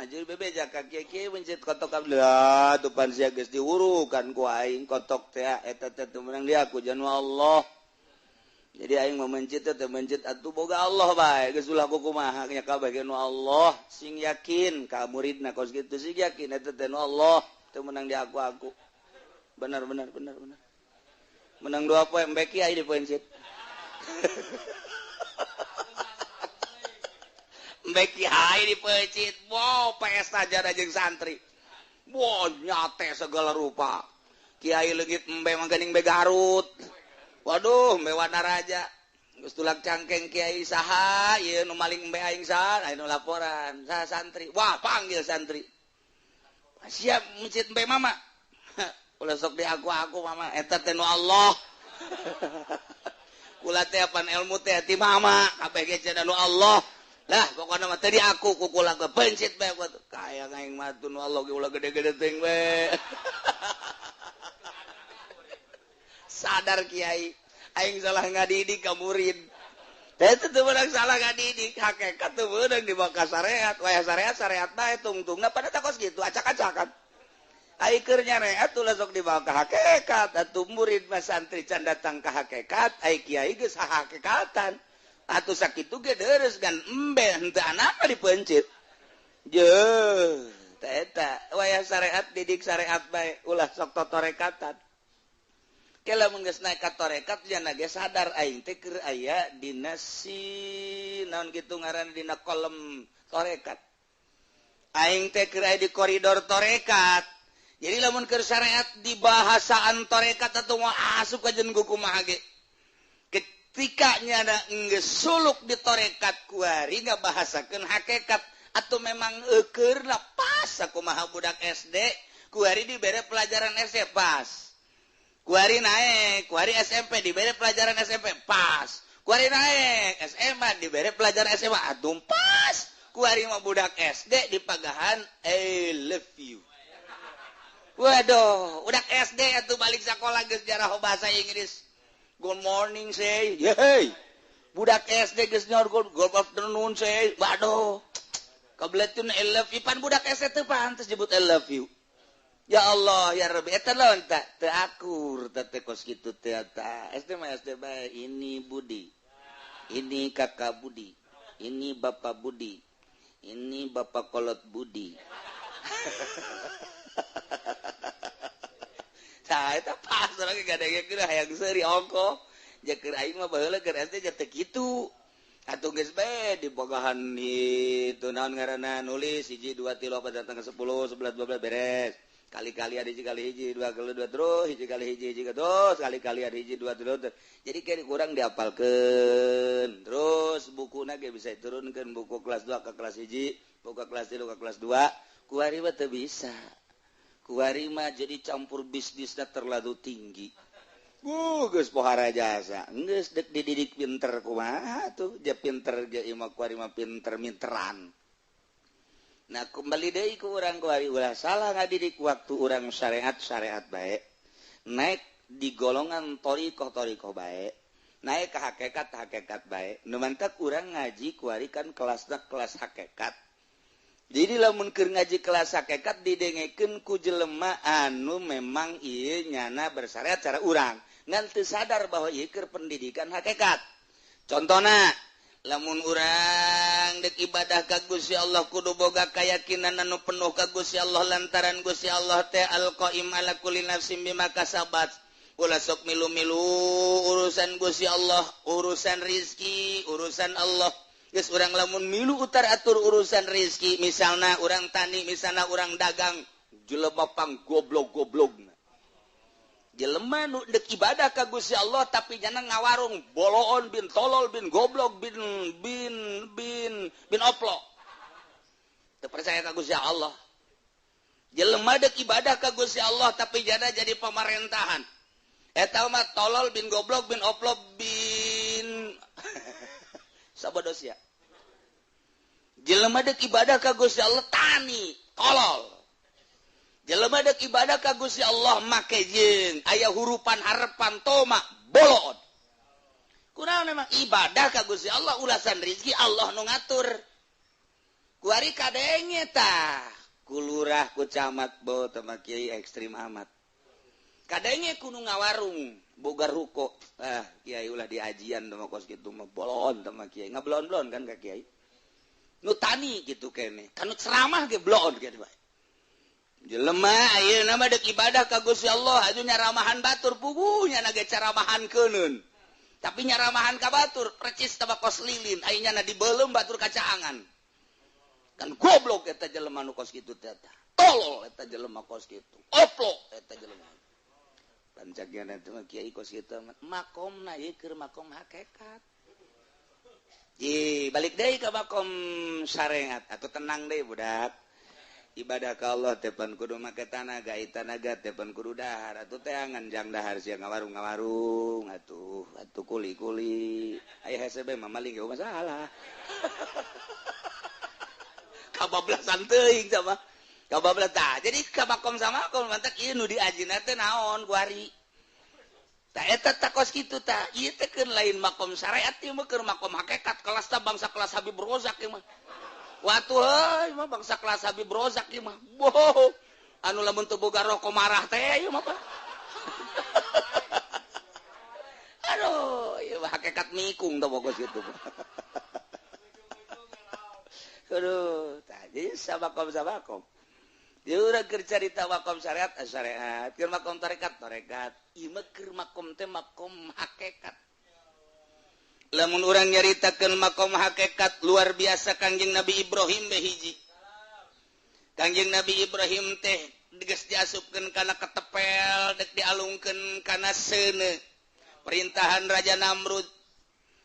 aju bebeja ka kiai pencit kotok ablah tupan sia geus diurukan ku aing kotok teh eta teh teu meunang di aku janu Allah jadi aing memencit teh mencit atuh boga Allah bae geus ulah kumaha nya kabeh nu Allah sing yakin ka muridna kos kitu sing yakin eta teh nu Allah teu meunang di aku benar menang dua poe embe kiai dipencit embe kiai dipencit wow pesta jada jeung santri wow nyate segala rupa kiai leungit embe mah geuning embe Garut waduh embe Wanaraja geus tulak cangkeng kiai saha ieu nu maling embe aing saha anu laporan saha santri wah panggil santri siap mencit embe mama ulah sok di aku mama eta teh nu Allah kula teh apan ilmu teh ti mama kabeh ge cenah nu Allah lah pokona mah teh di aku kukula ge pencit bae kaya aing mah nu Allah ge ulah gede-gede teuing we sadar kiai aing salah ngadidik ka murid teh teu beunang salah ngadidik hakikat teu beunang dibawa ka syariat waya syariat bae tungtungna pada takos kitu acak-acakan ai keur nyareat ulah sok dibawa ka hakikat atuh murid mah santri can datang ka hakikat ai kiai geus hakikatan atuh sakitu ge deres kan embe henteu anapa dipencit jeuh teh eta waya syariat didik syariat bae ulah sok totorekatan kela mun geus naek ka torekat jangan ge sadar aing teh keur aya dina si naon kitu ngaranna dina kolom torekat aing teh keur aya di koridor torekat. Jadi lamun keur syariat di bahasaan torekat atuh mah asup ka jeung kumaha ge. Ketika nyana geus suluk di torekat kuari ngabahasakeun hakikat atuh memang eukeurna pas sakumaha budak SD, kuari dibere pelajaran SD pas. Kuari naik, kuari SMP dibere pelajaran SMP pas. Kuari naik SMA dibere pelajaran SMA atuh pas. Kuari mah budak SD di pagahan I love you. Waduh, udah SD atuh balik sekolah geus jarah bahasa Inggris. Good morning say. Hey. Budak SD geus nyor good afternoon say. Waduh. Kabletun I love you pan budak SD teh pantes disebut I love you. Ya Allah, ya Rabbi eta naon tah? Teu akur teh kos kitu teh eta. SD mah SD bae. Ini Budi. Ini Kakak Budi. Ini Bapak Budi. Ini Bapak Kolot Budi. Tah eta pas lagi gadege keur hayang seuri ongko. Ja keur aing mah baheula keur SD ja teu kitu. Atuh geus bae di bogahan itu naon ngaranna nulis 1 2 3 4 datang ke 10 11 12 beres. Kali-kali ada hiji kali hiji 2 kali 2 terus hiji kali hiji terus kali-kali ada hiji 2 terus. Jadi kayak kurang dihafalkeun. Terus bukuna ge bisa diturunkeun buku kelas 2 ke kelas 1, buku kelas 3 ke kelas 2. Kuari mah teu bisa. Kuari mah jadi campur bisnisna terlalu tinggi. Geus pohara jasa. Geus dek dididik pinter kumaha tuh? Ja pinter ge imah kuari mah pinter-minteran. Nah kembali deui ku urang kuari ulah salah ngadidik waktu urang syariat bae. Naik di golongan thariqah bae. Naik ke hakikat bae. Nu mantak urang ngaji kuari kan kelasna kelas hakikat. Jadi lamun keur ngaji kelas hakikat didengekeun ku jelema anu memang ieu nyana bersyariat cara urang. Ngan teu sadar bahwa ieu keur pendidikan hakikat. Contona lamun urang dek ibadah ka Gusti Allah kudu boga kayakinan anu penuh ka Gusti Allah lantaran Gusti Allah teh al-qaim ala kulli nafsin bima kasabat. Ulah sok milu-milu urusan Gusti Allah, urusan rizki, urusan Allah. Geus urang lamun milu utar atur urusan rizki, misalna urang tani, misalna urang dagang, jelema pang goblok-goblokna. Jelema nu dek ibadah ka Gusti Allah tapi jana ngawarung boloon bin tolol bin goblok bin oplok. Teu percaya ka Gusti Allah. Jelema dek ibadah ka Gusti Allah tapi jana jadi pemerintahan. Eta mah tolol bin goblok bin oplok bin sabodos ya. Jelema dek ibadah ka Gusti Allah tani, tolol. Jelema dek ibadah ka Gusti Allah make jeung aya hurupan harapan toma bolon. Kunaon memang ibadah ka Gusti Allah ulasan rezeki Allah nu ngatur. Kuari kadenge tah ku lurah ku camat bae teh mah kiai ekstrim amat. Kadenge kudu ngawarung boga ruko. Kiai ulah diajian teh mah kos kitu mah bolon teh mah kiai. Ngablon-blon kan ka kiai. Nu tani gitu kene. Kanu ceramah ge blon kitu bae. Jelema ayeuna mah deuk ibadah ka Gusti Allah aju nyaramahan batur puguhnya nage caramahankeun. Tapi nyaramahan ka batur precis tabakos lilin ayeuna dibeuleum batur kacaangan. Kan goblok eta jelema nu kos kitu teh. Tolol eta jelema kos kitu. Oplok eta jelema. Pancagian eta mah kiai kos kitu makomna ieu keur makom hakikat. Balik deui ka makom syariat atuh tenang deui budak. Ibadah ka Allah tepan kudu make tanaga itanaga tepan kudu dahar atuh teh nganjang dahar sia ngawarung atuh kuli-kuli aya hese bae mah maling ge masalah kabablasan teuing sama kabablas tah jadi kabakom sama kom mantak ieu nu diajina teh naon kuari tah eta tah kos kitu tah ieu teh keun lain makom syariat ieu mah keur makom hakikat kelas tah bangsa kelas Habib Rozak ieu mah. Watu heuy mah bangsa kelas Habib Rozak ieu mah. Boh. Anu lamun teu boga rokok marah teh ieu mah Pak. Aduh, ieu mah hakikat mikung tah pokos kitu. Aduh, tah jadi sabakom. Ieu urang keur carita makom syariat, syariat. Keur makom tarekat. Ieu mah keur makom teh makom hakikat. Lamun urang nyaritakeun makom hakikat luar biasa Kangjeng Nabi Ibrahim be hiji. Kangjeng Nabi Ibrahim teh geus diasupkeun kana ketepel dek dialungkeun kana seuneu perintahan Raja Namrud.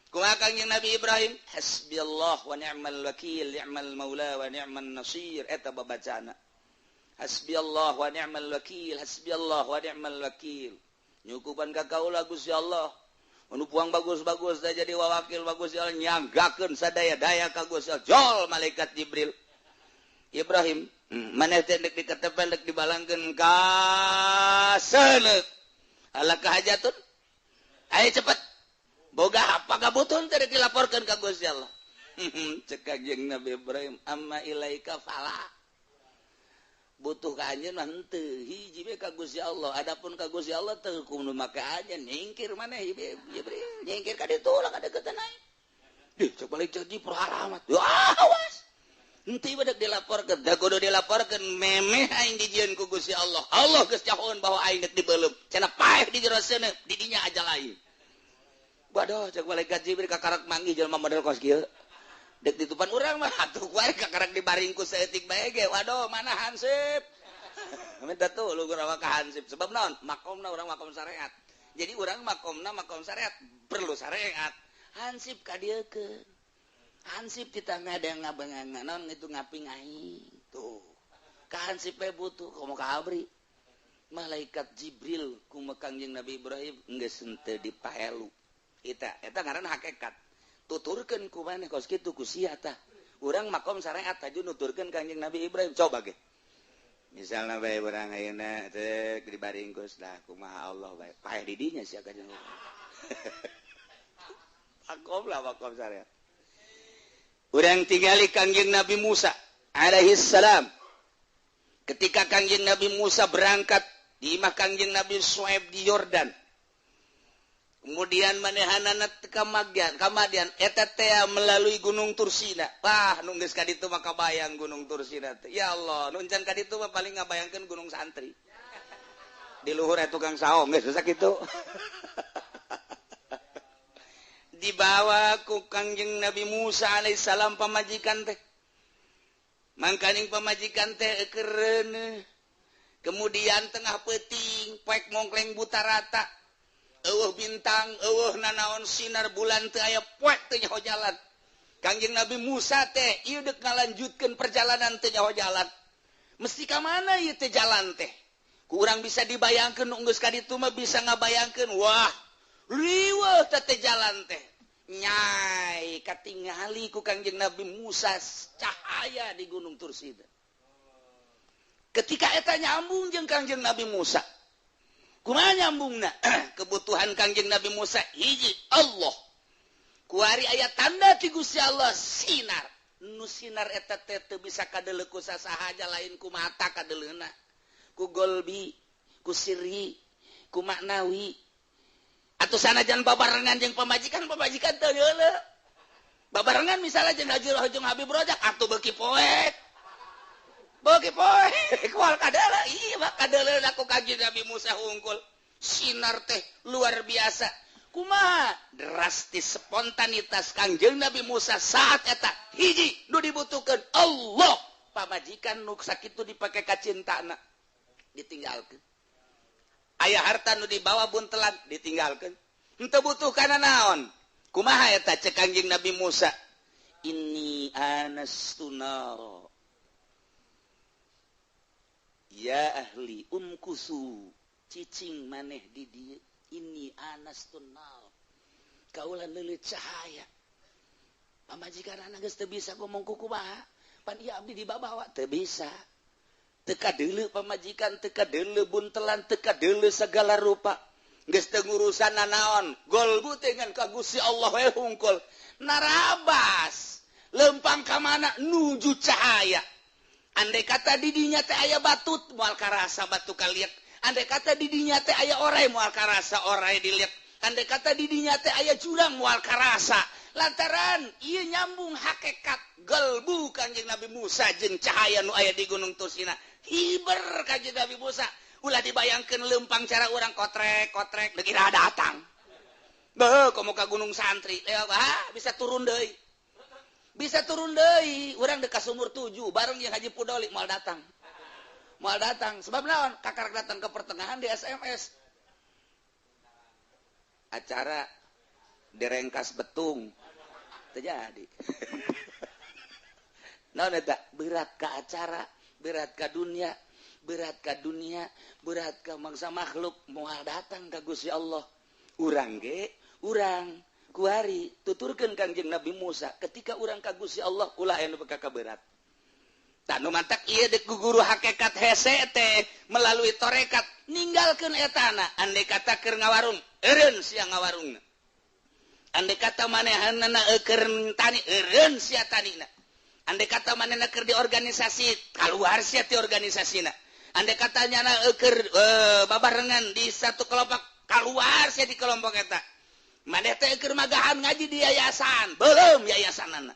Kumaha Kangjeng Nabi Ibrahim? Hasbiyallah wa ni'mal wakil, ni'mal maula wa ni'man nasir. Eta babacana. Hasbiyallah wa ni'mal wakil, hasbiyallah wa ni'mal wakil. Nyukupan ka kaula Gusti Allah. Anu puang bagus-bagus da jadi wawakil bagus ya Allah nyanggakeun sadaya-daya ka Gusti Allah. Jol malaikat Jibril. Ibrahim, maneh teh dek diketepel dek dibalangkeun ka seuneu. Ala kahajatun? Ayo cepet. Boga apa kabutuhan tadi dilaporkan ke Gusti Allah. Cek Kangjeng Nabi Ibrahim, amma ilaika fala. Butuh ka anjeun mah henteu, hiji we ka Gusti Allah. Adapun ka Gusti Allah teu kudu make aja nyingkir maneh Jibril, nyingkir ka ditu ulah kadeukeutan aing. Dih, cek balik jadi peralamat. Wah, awas. Henteu badak dilaporkeun, da kudu dilaporkeun memeh aing dijieun ku Gusti Allah. Allah geus nyahoon bahwa aing dek dibeuleup. Cenah paeh di jero seuneu, di dinya ajal aing. Waduh, cek malaikat Jibril kakarak manggih jelema model kos kieu. Dek ditupan urang mah atuh wae kakarak dibaringku saeutik bae ge. Waduh, mana Hansip? Minta tuh lu gurawa ka Hansip. Sebab naon? Makomna urang makom syariat. Jadi urang makomna makom syariat perlu syariat. Hansip ka dieu keun. Hansip kita ngadang ngabangangan naon itu ngaping aing. Tuh. Ka Hansip we butuh komo ka abri. Malaikat Jibril ku Kangjeng Nabi Ibrahim geus henteu dipaelu. Eta ngaranna hakikat. Tuturkeun ku maneh kos kitu ku sia tah. Urang makom syariat tadi nuturkeun Kangjeng Nabi Ibrahim. Coba ge. Misalna bae urang ayeuna teh dibaringkus dah kumaha Allah bae. Paeh di dinya sia Kangjeng. Makom lah makom syariat. Urang tingali Kangjeng Nabi Musa alaihi salam. Ketika Kangjeng Nabi Musa berangkat di imah Kangjeng Nabi Shu'aib di Yordan. Kemudian manehanana kamadian eta teh melalui Gunung Tursina. Wah, nu geus ka ditu mah kabayang Gunung Tursina teh. Ya Allah, nu encan ka ditu mah paling ngabayangkeun Gunung Santri. Di luhur tukang saong geus sakitu. Dibawa ku Kangjeng Nabi Musa alaihissalam pamajikan teh. Mangkaning pamajikan teh eukeureuneun. Kemudian tengah peuting poek mongkleng buta rata. Eueuh bintang, eueuh nanaon sinar bulan teu aya poek teu nyaho jalan. Kangjeng Nabi Musa teh ieu deuk ngalanjutkeun perjalanan teu nyaho jalan. Mesti ka mana ieu teh jalan teh? Ku urang bisa dibayangkeun nu geus ka ditu mah bisa ngabayangkeun, wah, liweuh teh jalan teh. Nyai katingali ku Kangjeng Nabi Musa cahaya di Gunung Tursina. Ketika eta nyambung jeung Kangjeng Nabi Musa. Kumaha nyambungna? Kebutuhan Kangjeng Nabi Musa hiji Allah. Kuari aya tanda ti Gusti Allah sinar. Nu sinar eta teh teu bisa kadeuleu ku sasaha lain ku mata kadeuleuna. Ku golbi, ku sirri, ku maknawi. Atuh sanajan babarengan jeung pamajikan teu heuleu. Babarengan misalnya jeung Hajung Habib Rojak atuh beuki poek. Bagi poe, kual kadala, iya mah kadala aku Kangjeng Nabi Musa hungkul. Sinar teh luar biasa. Kumaha drastis spontanitas Kangjeng Nabi Musa saat eta hiji nu dibutuhkeun Allah. Pamajikan nu sakitu dipake kacintana ditinggalkeun. Aya harta nu dibawa buntelan ditinggalkeun. Henteu butuh kana naon. Kumaha eta cek Kangjeng Nabi Musa? Inni anastu nar. Ya ahli umkusu cicing maneh di dieu ini anastu nar. Kaula leuleuh cahaya. Pamajikanana geus teu bisa ngomong ku kumaha. Pan ieu abdi dibabawa teu bisa. Teu kadeuleu pamajikan, teu kadeuleu buntelan, teu kadeuleu segala rupa. Geus teu ngurusan naon. Golbu teh ngan ka Gusti Allah we hungkul. Narabas. Lempang ka mana nuju cahaya. Andai kata di dinya teh aya batut moal karasa batu kaliet. Andai kata di dinya teh aya orai moal karasa orai dilihat. Andai kata di dinya teh aya jurang moal karasa. Lantaran ieu nyambung hakikat gelbu Kangjeng Nabi Musa jeung cahaya nu aya di Gunung Tursina. Hiber Kangjeng Nabi Musa. Ulah dibayangkeun leumpang cara urang kotrek dikira datang. Beuh komo ka Gunung Santri. Bisa turun deui. bisa turun deui urang dekat sumur 7 bareng yang Haji Pudoli mal datang sebab naon kakak datang ke pertengahan di SMS acara direngkas betung terjadi naon eta berat ka acara berat ka dunia berat ka mangsa makhluk moal datang ka Gusti Allah urang ge urang kuari tuturkeun Kangjeng Nabi Musa ketika urang ka Gusti Allah ulah aya nu ka berat tah nu mantak ieu deuk guru hakikat hese teh melalui torekat ninggalkeun etana andai kata keur ngawarung eureun sia ngawarungna andai kata manehanna keur tani eureun sia tanina andai kata manehna keur di organisasi kaluar sia ti organisasina andai katanya keur babarengan di satu kelompok kaluar sia di kelompok eta maneh teh keur magahan ngaji di yayasan belum yayasanana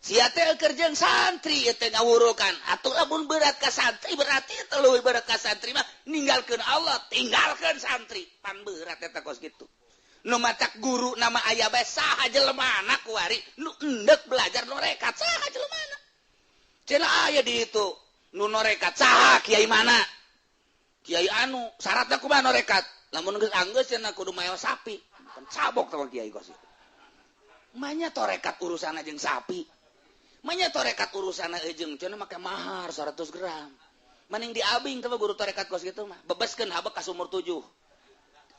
sia teh keur jeung santri teh ngawurukan atuh lamun berat ka santri berarti teh leuwih berat ka santri mah ninggalkeun Allah tinggalkeun santri pan berat eta kos kitu nu matak guru nama aya bae saha jelemana kuari nu endek belajar norekat saha jelemana cenah aya di itu nu norekat saha kiai mana kiai anu syaratna kumaha norekat lamun geus anggeus cenah kudu mayo sapi kan cabok sama kiai kos itu manya torekat urusanna jeung sapi manya torekat urusanna jeung cenah make mahar 100 gram maning diabing teh guru torekat kos kitu mah bebeskeun habek ka sumur 7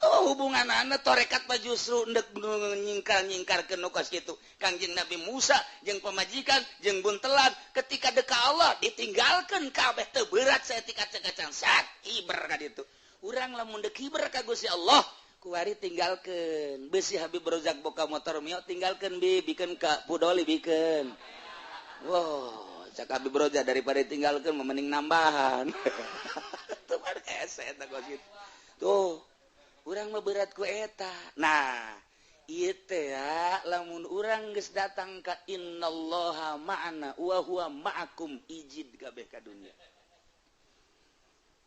hubunganana torekat mah justru endek nyingkar-nyingkarkeun nu kos kitu Kangjeng Nabi Musa jeung pamajikan jeung buntelan ketika deka Allah ditinggalkeun kabeh teu berat saeutik kacacan sak hiber ka ditu urang lamun deuk hiber ka Gusti Allah kuari tinggalkeun beusi Habib Rozak boga motor mio tinggalkeun bikeun ka Pudoli bikeun wow cak Habib Rozak daripada tinggalkeun mending nambahan tuh mah hese eta kos kitu tuh urang mah berat ku eta nah ieu teh ya lamun urang geus datang ka innallaha ma'ana wa huwa ma'akum ijid kabeh ka dunya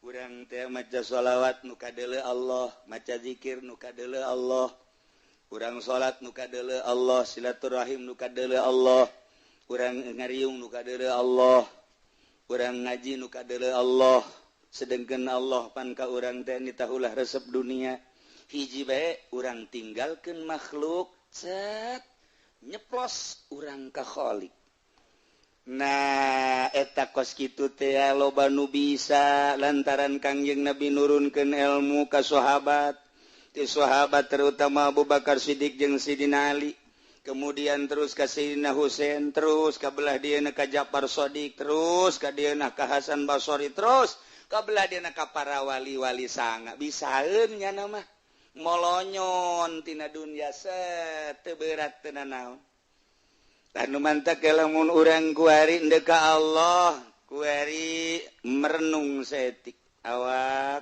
urang teh maca sholawat nu kadeuleu Allah maca zikir nu kadeuleu Allah urang salat nu kadeuleu Allah silaturahim nu kadeuleu Allah urang ngariung nu kadeuleu Allah urang ngaji nu kadeuleu Allah sedengkeun Allah pan ka urang teh nitahulah resep dunia hiji bae urang tinggalkeun makhluk cet nyeplos urang ka Khaliq nah eta kos kitu teh loba nu bisa lantaran Kangjeng Nabi nurunkeun ilmu ka sahabat ti sahabat terutama Abu Bakar Siddiq jeung Sidina Ali kemudian terus ka Sidina Husain terus ka belah dieuna ka Ja'far Shadiq terus ka dieuna ka Hasan Basri terus ka belah dieuna ka para wali-wali sanga bisaeun nya mah molonyon tina dunya set teu berat teu nanaon anu mantak lamun urang kuari endek ka Allah kuari merenung saeutik awak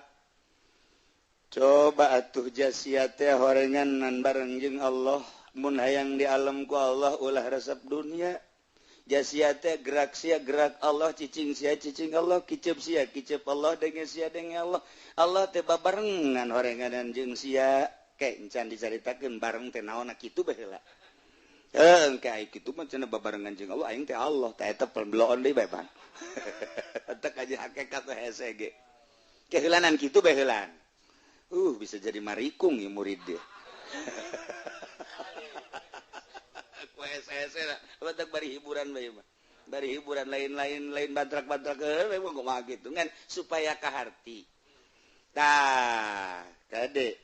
coba atuh jasia teh horenganan bareng jeung Allah mun hayang di alam ku Allah ulah resep dunia jasia teh gerak sia gerak Allah cicing sia cicing Allah kicep sia kicep Allah denge sia denge Allah Allah teh babarengan horenganan jeung sia ke encan dicaritakeun bareng teh naonna kitu baheula engke aya kitu mah cenah babarengan jeung Allah aing teh Allah teh eta pelbeloon deui bae pan eta kaji hakikat hese ge keheulan kitu baheula bisa jadi marikung ya murid dia ku hese lah batak bari hiburan bae mah bari hiburan lain badrak-badrak memang kumaha kitu ngan supaya kaharti tah kade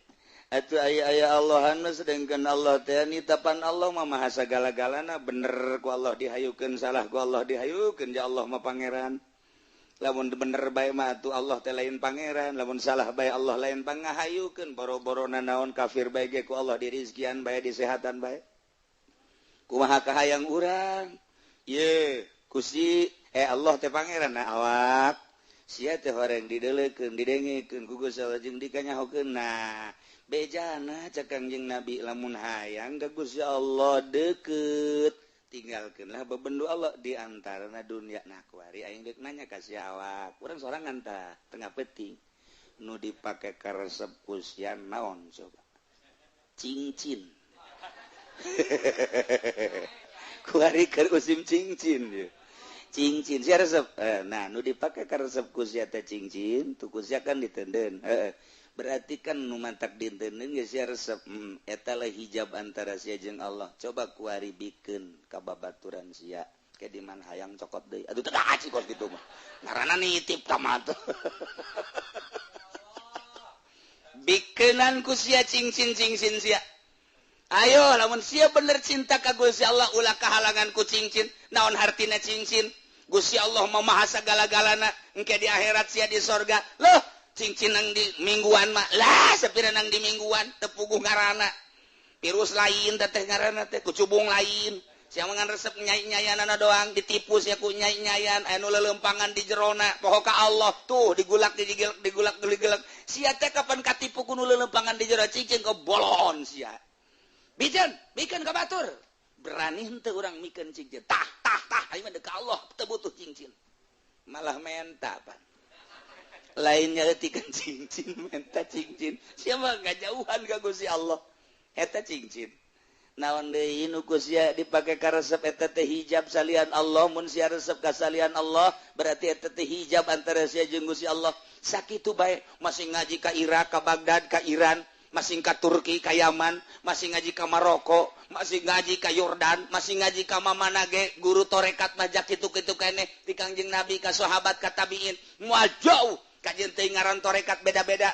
atuh aya Allahan mah sedengkeun Allah teh nitapan Allah mah maha sagala-galana bener ku Allah dihayukeun salah ku Allah dihayukeun ja Allah mah pangeran lamun bener bae mah atuh Allah teh lain pangeran lamun salah bae Allah lain pangahayukeun boro-borona naon kafir bae ge ku Allah dirizkian bae disehatan bae kumaha kahayang urang ye kusi Allah teh pangeran nah awak sia teh horeng dideleukeun didengekeun ku Gusti Allah jeung dikanyahokeun nah bejana cak Kangjeng Nabi lamun hayang ka Gusti Allah deukeut tinggalkeunlah bebendu Allah di antarana dunya nah kuari aing deuk nanya ka si awak urang sorangan tah tengah peuting nu dipake ka resep kusian naon coba cincin kuari keur usim cincin ya. Cincin sia resep. Nah, nu dipake ka resep ku sia teh cincin, tuku sia kan ditenden. Berarti kan nu mantak ditenden geus sia resep. Eta lah hijab antara sia jeung Allah. Coba kuari bikeun ka babaturan sia. Ke di mana hayang cokot deui. Aduh teu gaci kos kitu mah. Ngaranna nitip ka mah tuh. Bikeunan ku sia cincin sia. Ayo lamun sia bener cinta ka Gusti Allah ulah kahalangan ku cincin. Naon hartina cincin? Gusti Allah mah maha sagala-galana, engke di akhirat sia di sorga. Loh, cincin nang di mingguan mah. Lah, sapira nang di mingguan teu puguh ngaranna. Virus lain teh ngaranna teh, kucubung lain. Sia mangan resep nyai-nyayanana doang ditipu sia ku nyai-nyayan anu lelempangan di jerona. Poho ka Allah tuh digulak. Sia teh kapan katipu ku nu lelempangan di jero cincin ke bolon sia. Bikin ka batur. Berani henteu urang mikeun cincin. Tah aing mah ka Allah teu butuh cincin. Malah menta pan. Lainnya eutikeun cincin, menta cincin. Sia mah ngajauhan ka Gusti Allah. Eta cincin. Naon deui nu ku sia dipake ka resep eta teh hijab salian Allah, mun sia resep ka salian Allah berarti eta teh hijab antara sia jeung Gusti Allah. Sakitu bae masih ngaji ka Irak, ka Baghdad, ka Iran, masih ka Turki, ka Yaman, masih ngaji ka Maroko, masih ngaji ka Yordan, masih ngaji ka mana ge guru tarekat majak kitu-kitu keneh di Kangjeng Nabi ka sahabat ka tabiin. Moal jauh kajian teh ngaran tarekat beda-beda.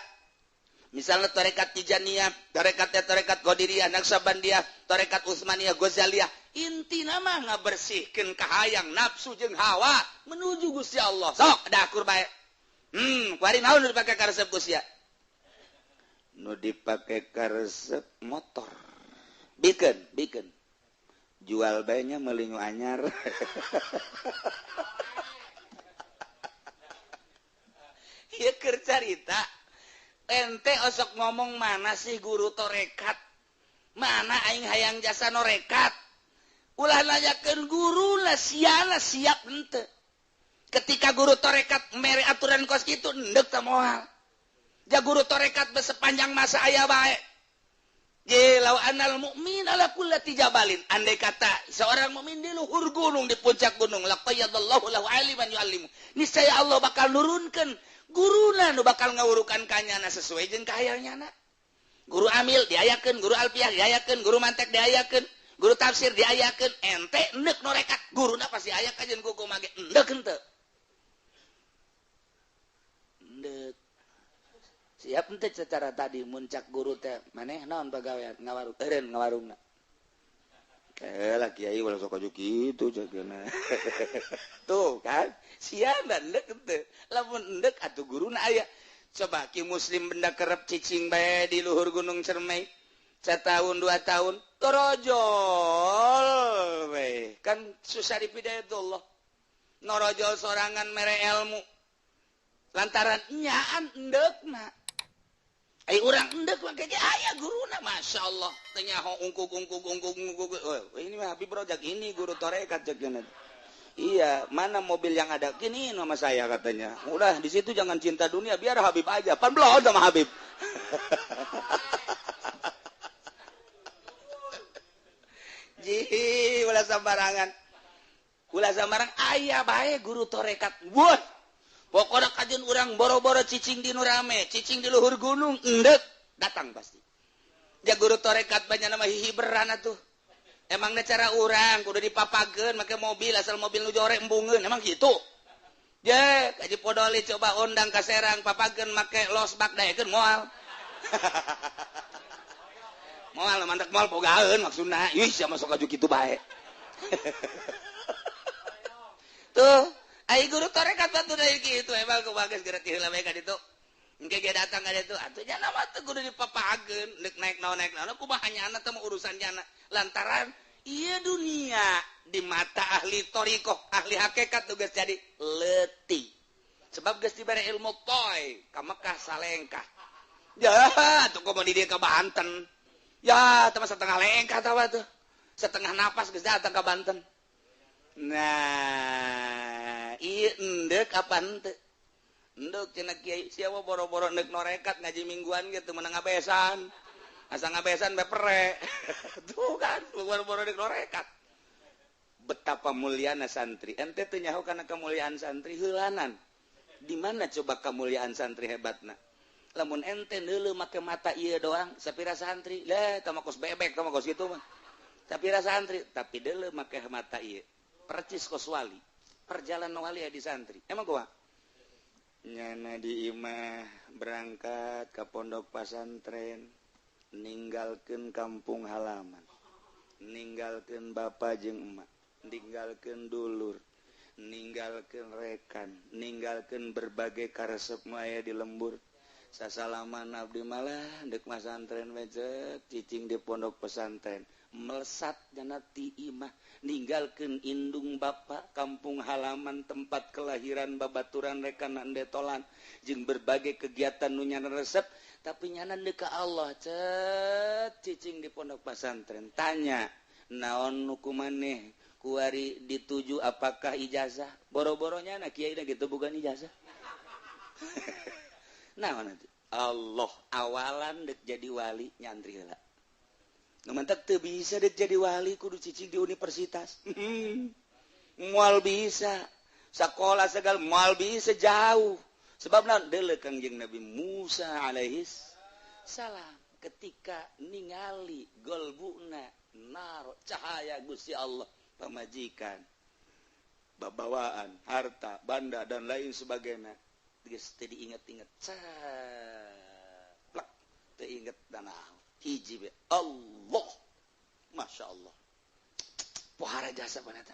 Misalnya tarekat Tijaniyah, tarekat Qadiriyah, Naqsabandiyah, tarekat Utsmaniyah, Ghazaliyah, intina mah ngabersihkeun kahayang nafsu jeung hawa menuju Gusti Allah. Sok dakur bae. Kuari naon nu dipake ka resep Gusti? Nu dipake ka resep motor. Bikin. Jual bae nya meuli nu anyar. Ieu keur carita. Ente osok ngomong mana sih guru torekat? Mana aing hayang jasa norekat? Ulah nanyakeun guru lah siana siap henteu. Ketika guru torekat mere aturan kos kitu endek teh moal. Ja guru torekat sepanjang masa aya bae. Ye law anal mukmin ala kullati jabalin. Andai kata seorang mukmin di luhur gunung, di puncak gunung, laqayyadallahu lahu aliman yuallimu. Niscaya Allah bakal nurunkeun guruna nu bakal ngawurukan kanyana sesuai jeung kahayangna. Guru amil diayakeun, guru alfiah diayakeun, guru mantek diayakeun, guru tafsir diayakeun. Ente endek norekat guruna pasti aya kajeun kuku mage endek henteu. Endek. Siap henteu secara tadi muncak guru teh maneh naon pagawean ngawarung eureun ngawarungna. Lah kiai ulah sok aju kitu ceukna. Tuh kan, sia endek henteu. Lamun endek atuh guruna aya. Coba ki muslim benda kerep cicing bae di luhur Gunung Cermai. Setahun 2 tahun torojol bae. Kan susah dipidayatullah. Norojol sorangan mere ilmu. Lantaran nyaan endekna. Ai urang endek mah ge aya guruna masyaallah. Teu nyaho ungkug. Ini mah Habib Rojak ini guru tarekat ceukna. Iya, mana mobil yang ada? Gini nama saya katanya. Udah di situ jangan cinta dunia, biar Habib aja. Pan belum sama Habib. Ji, ulah sembarangan. Ulah sembarang aya bae guru tarekat. Wah. Pokoknya kajian urang boro-boro cicing di nurame, cicing di luhur gunung, endek datang pasti. Dia guru tarekat banyak nama hihiberan atuh. Emang cara urang kudu dipapageun make mobil asal mobil nu jore embungeun emang gitu. Je, kaji podoli coba undang ka Serang papageun make losbak daekeun moal. Moal mantek moal bogaeun maksudna. Ih, sia masuk aju kitu bae. Tuh, ai guru tarekat batu dari kitu emang ku bagus geura ti heula bae ka ditu. Engke ge datang ka ditu, atuh nya nama teh kudu dipapageun, neuk naik naon kumaha hanyana teh mah urusan jana. Lantaran iya dunia di mata ahli torikoh, ahli hakikat tugas jadi letih. Sebab geus dibere ilmu toy, ka Mekah salengkah. Ya, tuh komo di dieu ka Banten. Ya, teh setengah lengkah tawa tuh. Setengah napas geus datang ka Banten. Nah, ieu endek apa henteu? Endek cenah kiai sia boro-boro endek norekat ngaji mingguan ge teu meunang ngabesan. Asa ngabesan bae pere. Tuh kan boro-boro endek norekat. betapa muliana santri. Ente teu nyaho kana kemuliaan santri heulanan. Di mana coba kemuliaan santri hebatna? Lamun ente neuleuh make mata ieu doang, sapira santri? Lah, tah kos bebek, tah kos kitu mah. Sapira santri, tapi deuleuh make mata ieu. Percis kos wali. Perjalanan wali di santri. Emang gua? Nyana di imah berangkat ke pondok pesantren, ninggalkeun kampung halaman. Ninggalkeun bapak jeung emak, ninggalkeun dulur, ninggalkeun rekan, ninggalkeun berbagai karesep aya di lembur. Sasalaman abdi malah deuk pesantren we cicing di pondok pesantren. Melesat jana ti imah, ninggalkeun indung bapak, kampung halaman, tempat kelahiran, babaturan rekan ndetolan jeung berbagai kegiatan nu nyana resep. Tapi nyana ka Allah cicing di pondok pesantren. Tanya naon nu kumaneh kuari dituju apakah ijazah? Boro-boronya anak kiai gitu bukan ijazah. Naon atuh? Allah awalan dek jadi wali nyantri heula. Nu mantep teu bisa dek jadi wali kudu cicing di universitas. Moal bisa. Sakola segala moal bisa jauh. Sebab naon deuleu Kangjeng Nabi Musa alaihis salam ketika ningali golbuna naro cahaya Gusti Allah pamajikan babawaan harta banda dan lain sebagainya geus teu diinget-inget plak teu inget danah hiji be Allah masyaallah pohara jasa panata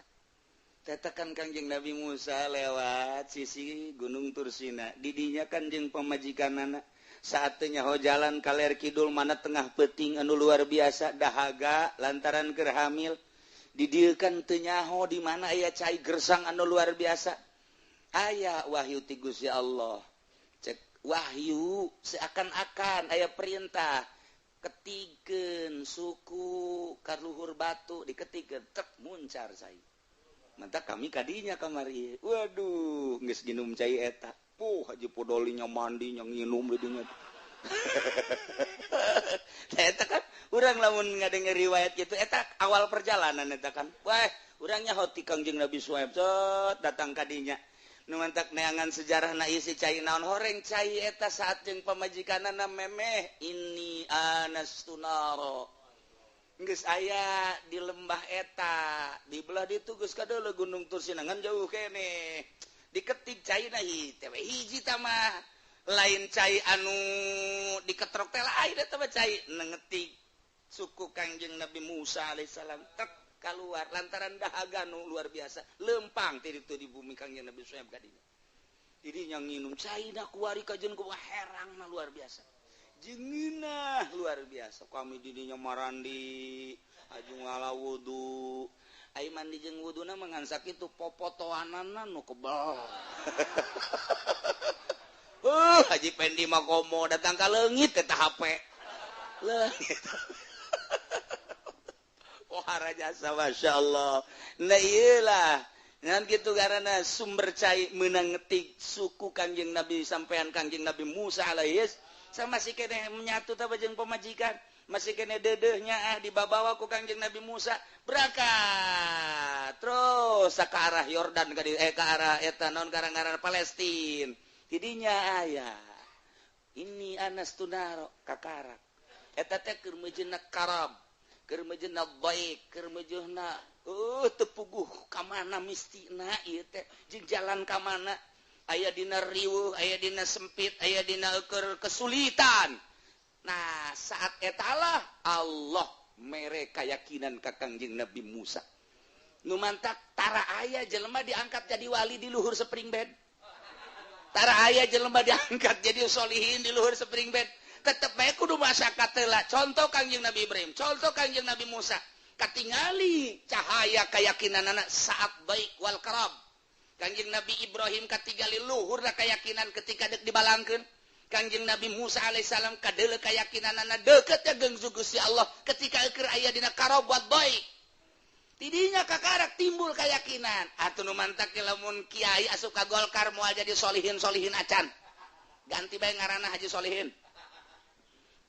tetakan Kangjeng Nabi Musa lewat sisi Gunung Tursina. Didinya kan jeung pamajikanana saat teu nyaho jalan kaler kidul mana tengah peuting anu luar biasa dahaga lantaran keur hamil. Di dieu kan teu nyaho di mana aya cai gersang anu luar biasa. Aya wahyu ti Gusti Allah. Cek wahyu seakan-akan aya perintah ketigkeun suku ka luhur batu diketigkeun tek muncar cai. Mantap kami kadinya kamari. Waduh, geus nginum cai eta. Haji Podoli nya mandi nya nginum di dinya. Eta kan urang lamun ngadengar riwayat kitu eta awal perjalanan eta kan. Wah, urang nyaho ti Kangjeng Nabi Suhaib datang kadinya. Nu mantak neangan sejarahna ieu si cai naon horeng cai eta saat jeung pamajikanana memeh ini anastunaro. Geus aya di lembah eta di belah ditu geus kadeuleu Gunung Tursina ngan jauh kene diketik cai na hiji tah mah lain cai anu diketrok teh lain eta mah cai ngetik suku Kangjeng Nabi Musa alaihissalam tek kaluar lantaran dahaga nu luar biasa lempang ti ditu di bumi Kangjeng Nabi Suhaib kadinya didinya nginum cai na kuari kajeun ku herang na luar biasa jenginah luar biasa kami didinya marandi ajung ngala wudu ai mandi jeung wuduna mangan sakitu popotoanana nu kebal Haji Pendi mah komo datang ka leungit eta HP leungit pohara jasa masyaallah nah ieulah ngan kitu garana sumber cai meunang ngetik suku Kangjeng Nabi sampean Kangjeng Nabi Musa alaihis sama masih kene menyatu teh jeung pamajikan masih kene deudeuhnya dibawa ku Kangjeng Nabi Musa berangkat terus ka arah Yordan ka arah eta naon ngaran Palestina tidinya aya ini anastunaro kakarak eta teh keur meujeuhna karam keur meujeuhna baik keur meujeuhna teu puguh ka mana mistina ieu teh jeung jalan ka mana aya dina riweuh, aya dina sempit, aya dina keur kesulitan. Nah, saat etalah Allah mere keyakinan ka Kangjeng Nabi Musa. Nu mantak tara aya jelema diangkat jadi wali di luhur spring bed. Tara aya jelema diangkat jadi solihin di luhur spring bed. Tetep bae kudu masyarakat heula. Contoh Kangjeng Nabi Ibrahim, contoh Kangjeng Nabi Musa. Katingali cahaya keyakinanana saat baik wal karam. Kangjeng Nabi Ibrahim katigali luhurna keyakinan ketika dek dibalangkeun. Kangjeng Nabi Musa alaihissalam kadeuleu keyakinanana deukeut jeung Gusti Allah ketika keur aya dina karobat baik. Tidinya kakarak timbul keyakinan. Atuh nu mantak lamun kiai asup ka Golkar moal jadi solihin-solihin acan. Ganti bae ngaranna Haji Solihin.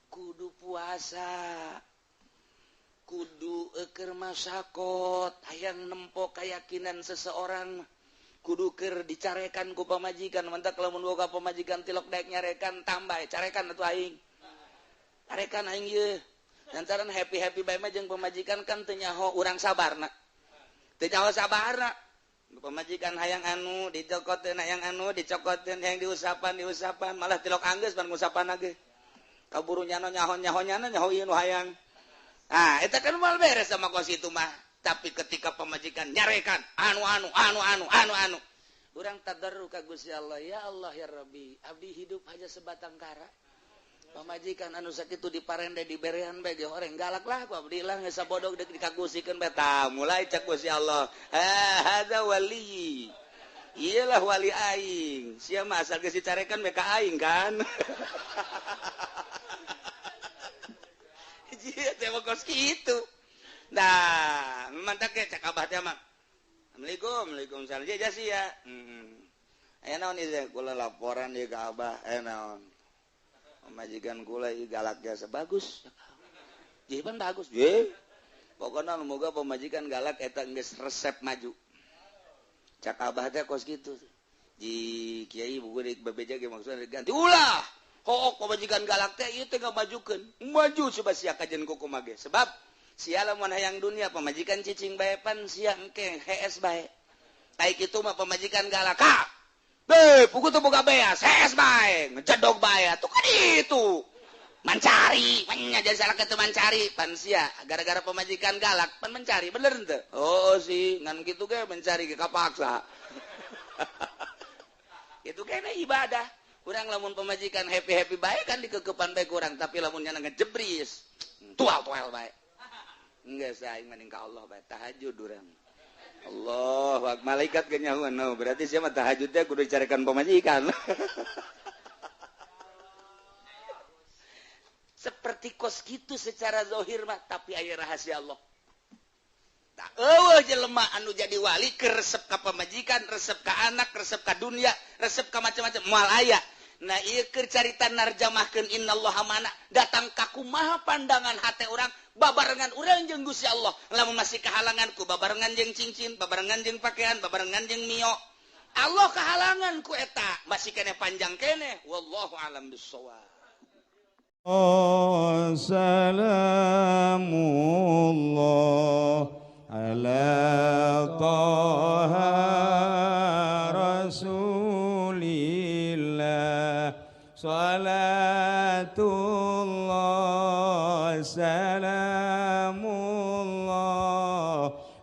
Kudu puasa. kudu keur masakot hayang nempo keyakinan seseorang kudu keur dicarekan ku pamajikan mentak lamun boga pamajikan tilok daek nyarekan tambah carekan atuh aing carekan aing ye lantaran happy bae mah jeung pamajikan kan teu nyaho urang sabarna teu nyaho sabarna pamajikan hayang anu dicokoteun hayang anu dicokoteun hayang diusapan malah tilok anggeus pan ngusapan ge kaburu nyaho nyaho ieu nu hayang eta kan moal beres sama kos itu mah tapi ketika pemajikan nyarekan anu urang tadarruk ka Gusti Allah ya Rabbi abdi hidup aja sebatang kara pamajikan anu sakitu diparende diberehan bae ge horeng galak lah ku abdi lah geus sabodog deuk dikagusikeun bae tah mulai cek Gusti Allah hadza wali iyalah wali aing sia mah asal geus dicarekan bae ka aing kan teh kos kitu. Nah, mantak ke cak abah teh mah. Assalamualaikum salam aja sih ya. Aya naon ieu kula laporan ieu ka abah, aya naon. Majikan kula ieu galak jasa bagus. Jiban bagus. Ye. Pokona moga pemajikan galak eta geus resep maju. Cak abah teh kos kitu. Ji kiai buku di bebeja ge maksudna ganti ulah. Hook pemajikan galak teh ieu teh ngamajukeun. Maju coba sia kajen kuku mage. Sebab sia lamun hayang dunia pemajikan cicing bae pan sia engke hees bae. Tai kitu mah pemajikan galak. Ka. Be, pugu teu boga beas, hees bae, ngejodog bae. Tuh kan itu. Mancari, nya jadi salah kitu mancari pan sia gara-gara pemajikan galak pan mencari bener henteu? Oh sih, ngan kitu ge mencari ge kapaksa. Itu kena ibadah. Kurang lamun pemajikan happy baik kan dikekepan baik kurang tapi lamunnya ngejebris tual baik enggak saya mending ka Allah baik tahajud urang Allah malaikat ge nyahuan no berarti sia mah tahajud teh kudu dicarikan pemajikan seperti kos gitu secara zahir mah tapi aya rahasia Allah tak eueuh jelema anu jadi wali ke resep ka pamajikan resep ka anak resep ka dunia resep ka macam-macam moal aya. Nah ieu keur carita narjamahkeun innallaha mana datang ka kumaha pandangan hate urang babarengan urang jeung Gusti Allah lamun masih kahalangan ku babarengan jeung cincin babarengan jeung pakaian babarengan jeung mio Allah kahalangan ku eta masih kene panjang kene wallahu alam bissawab. Salamullah ala taha rasulillah salatullah salamullah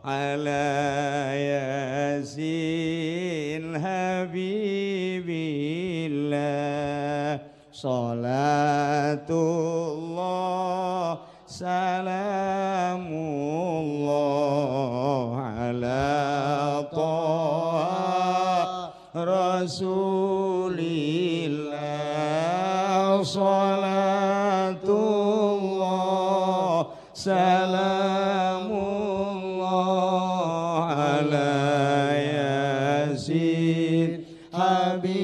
ala yasin habibillah salatullah salamullah ala taha rasulillah salatullah salamullah ala yasin habibillah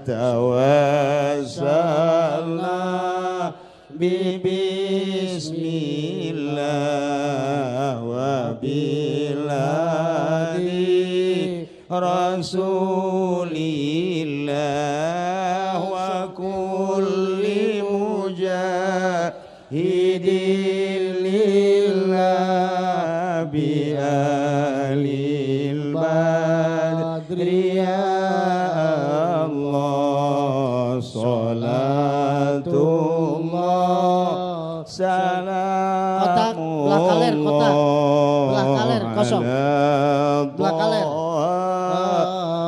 tawassalna bismillah wa biladi rasulillah wa kulli mujahidin lillah bi alil badri ya Allah salatullah salamullah belah kaler kosong belah kaler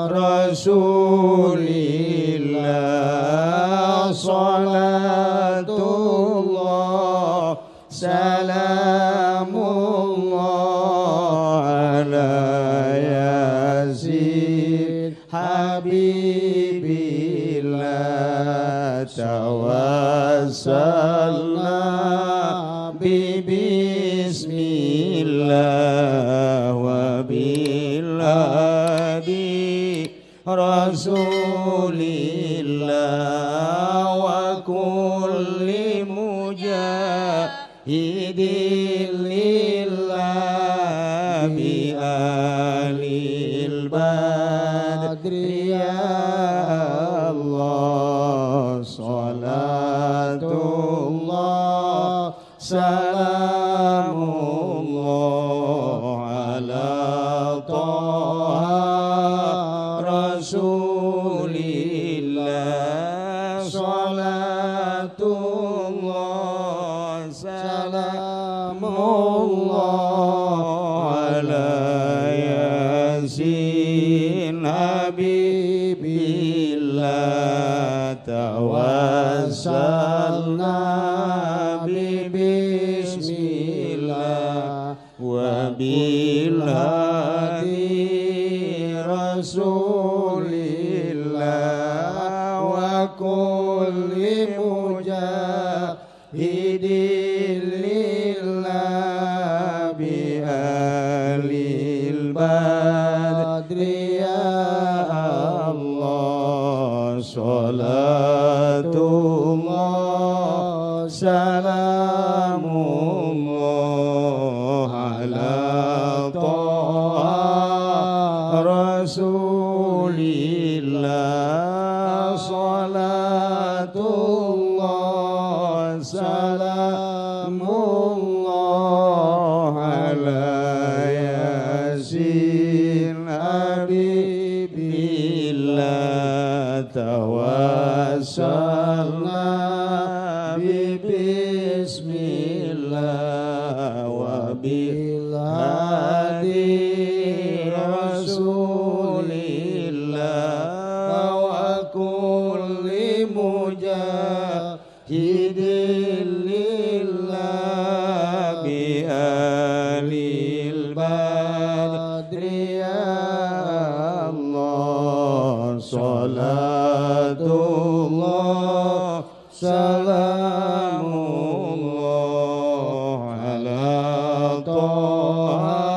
rasulillah salatullah salamullah ala yasin habibillah tawassalna bismillah wa biladi rasulillah wa kulli mujahidin bi alil badri ya Allah salatullah salamullah ala Toha Rasulillah salatullah salamullah ala yasin habibillah tawassalna bismillah wa bil hadi rasulillah wa kulli mujahidin lillah bi alil badri ya Allah salatullah salamullah ala Toha Rasulillah salatullah salamullah ala yasin habibillah tawassalna bismillah wa bil hadi rasulillah wa kulli mujahidin lillah bi alil badri ya Allah salatullah salamullah ala Toha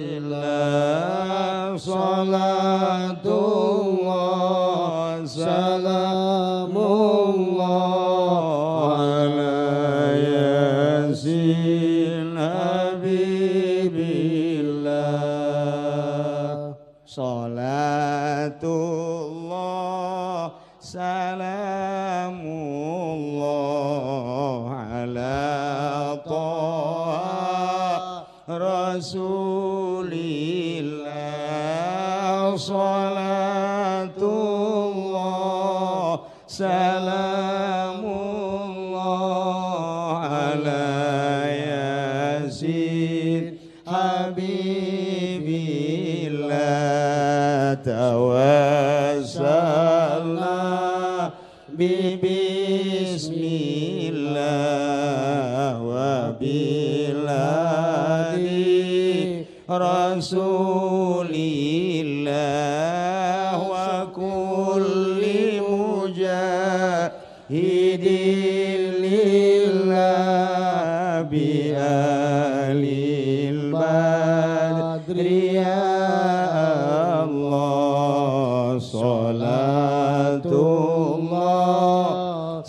Rasulillah salatullah salamullah ala yasin habibillah salatullah salamullah ala Toha Rasulillah salatullah salamullah ala yasin habibillah tawassalna bismillah wa bil hadi rasulillah wa kulli mujahidin lillah bi alil badri ya Allah salatullah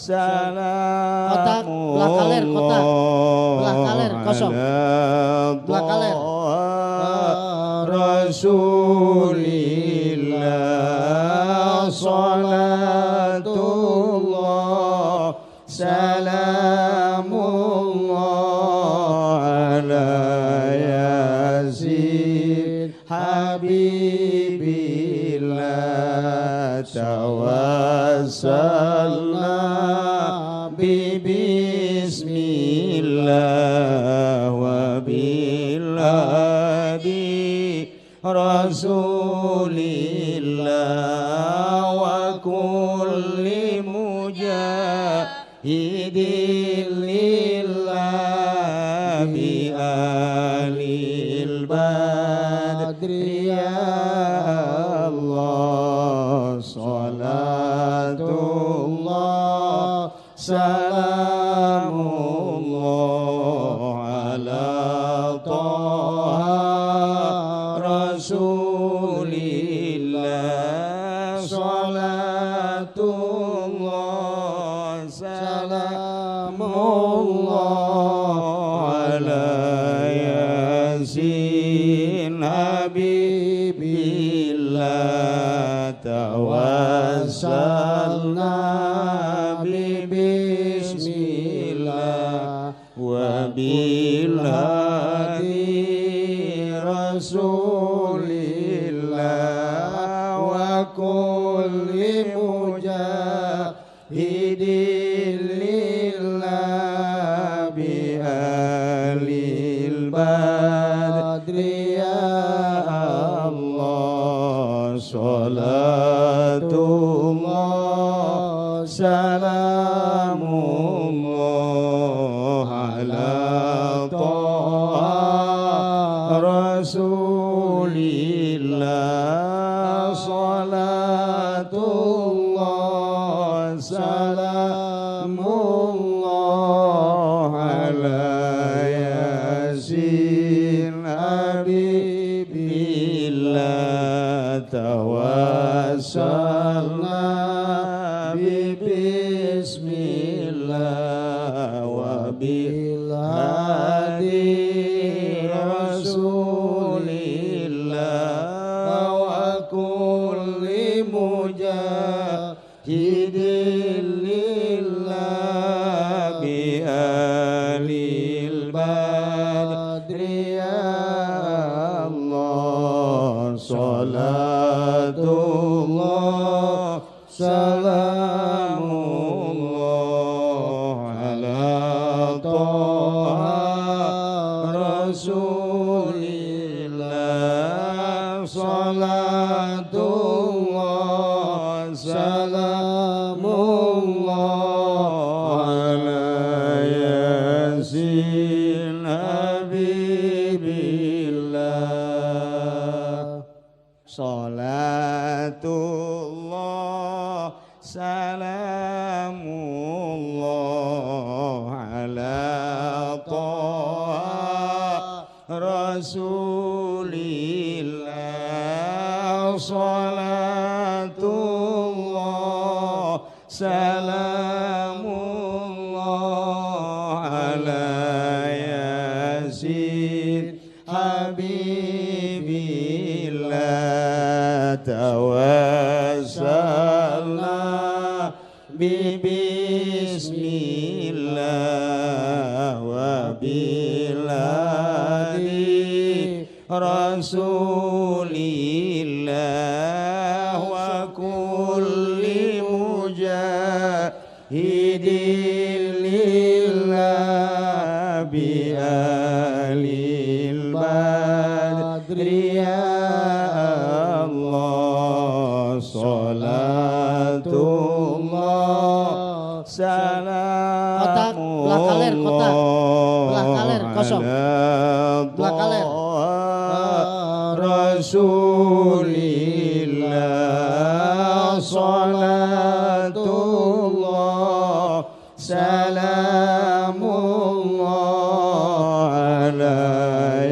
Kotak, belah kaler, kotak. Belah kaler, kosong. Belah kaler. Rasulillah salatullah salamullah ala yasin habibillah tawassalna bismillah wa bil hadi rasulillah wa kulli mujahidin lillah bi alil badri ya Allah salatullah salamullah ala Toha Rasulillah salatullah salamullah ala yasin habibillah tawassalna bismillah wa bil hadi rasulillah wa kulli mujahidin lillah bi alil badri ya Allah salatullah salamullah ala taha rasulillah salatullah salamullah ala yasin habibillah tawassalna bismillah wa bil hadi rasulillah wa kulli mujahidin lillah bi alil badri ya Allah salatullah salamullah ala taha rasulillah salatullah salamullah ala yasin habibillah salatullah salamullah ala taha rasulillah salatullah salamullah ala yasin habibillah tawassalna bismillah wa bil hadi rasulillah wa kulli mujahidin lillah bi alil badri ya Allah salatullah Kotak, belah kaler, kotak. Belah kaler, kosong. Belah kaler. Rasulillah salatullah salamullah ala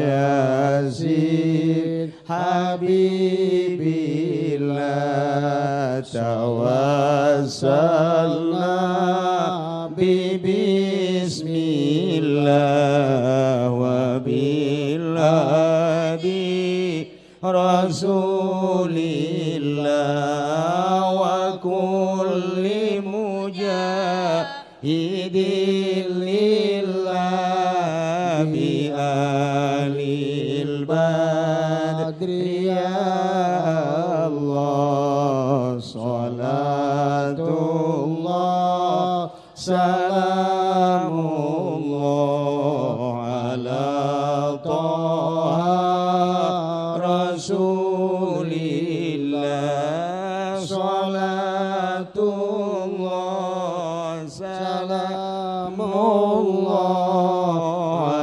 yasin habibillah tawassalna bismillah wa bil hadi rasulillah wa kulli mujahidin lillah bi alil badri ya Allah salatullah salamullah ala taha rasulillah salatullah salamullah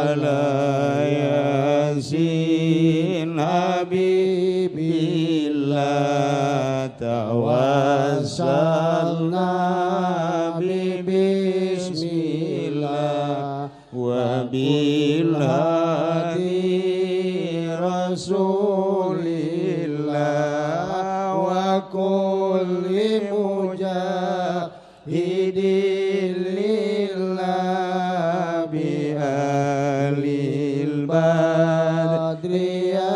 ala yasin habibillah tawassalna bismillah wa bil hadi rasulillah wa kulli mujahidin lillah bi alil badri ya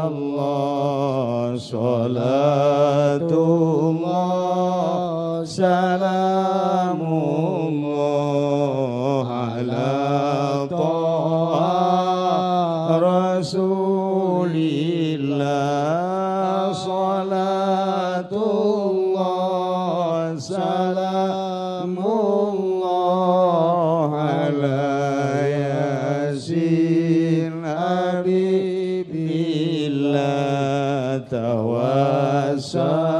Allah salatullah salamullah ala taha rasulillah salatullah salamullah ala yasin habibillah tawassalna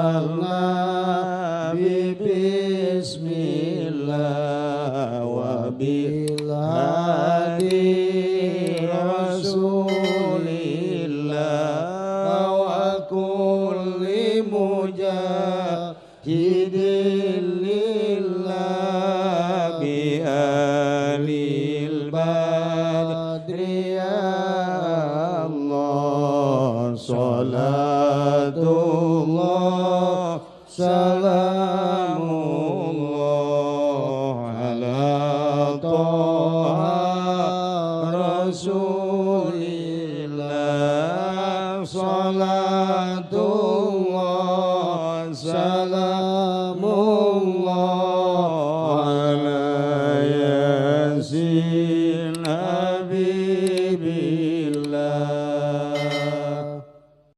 bismillah wa bil hadi rasulillah wa kulli mujahidin lillah bi alil badri ya Allah salatullah salamullah ala taha rasulillah salatullah salamullah ala yasin habibi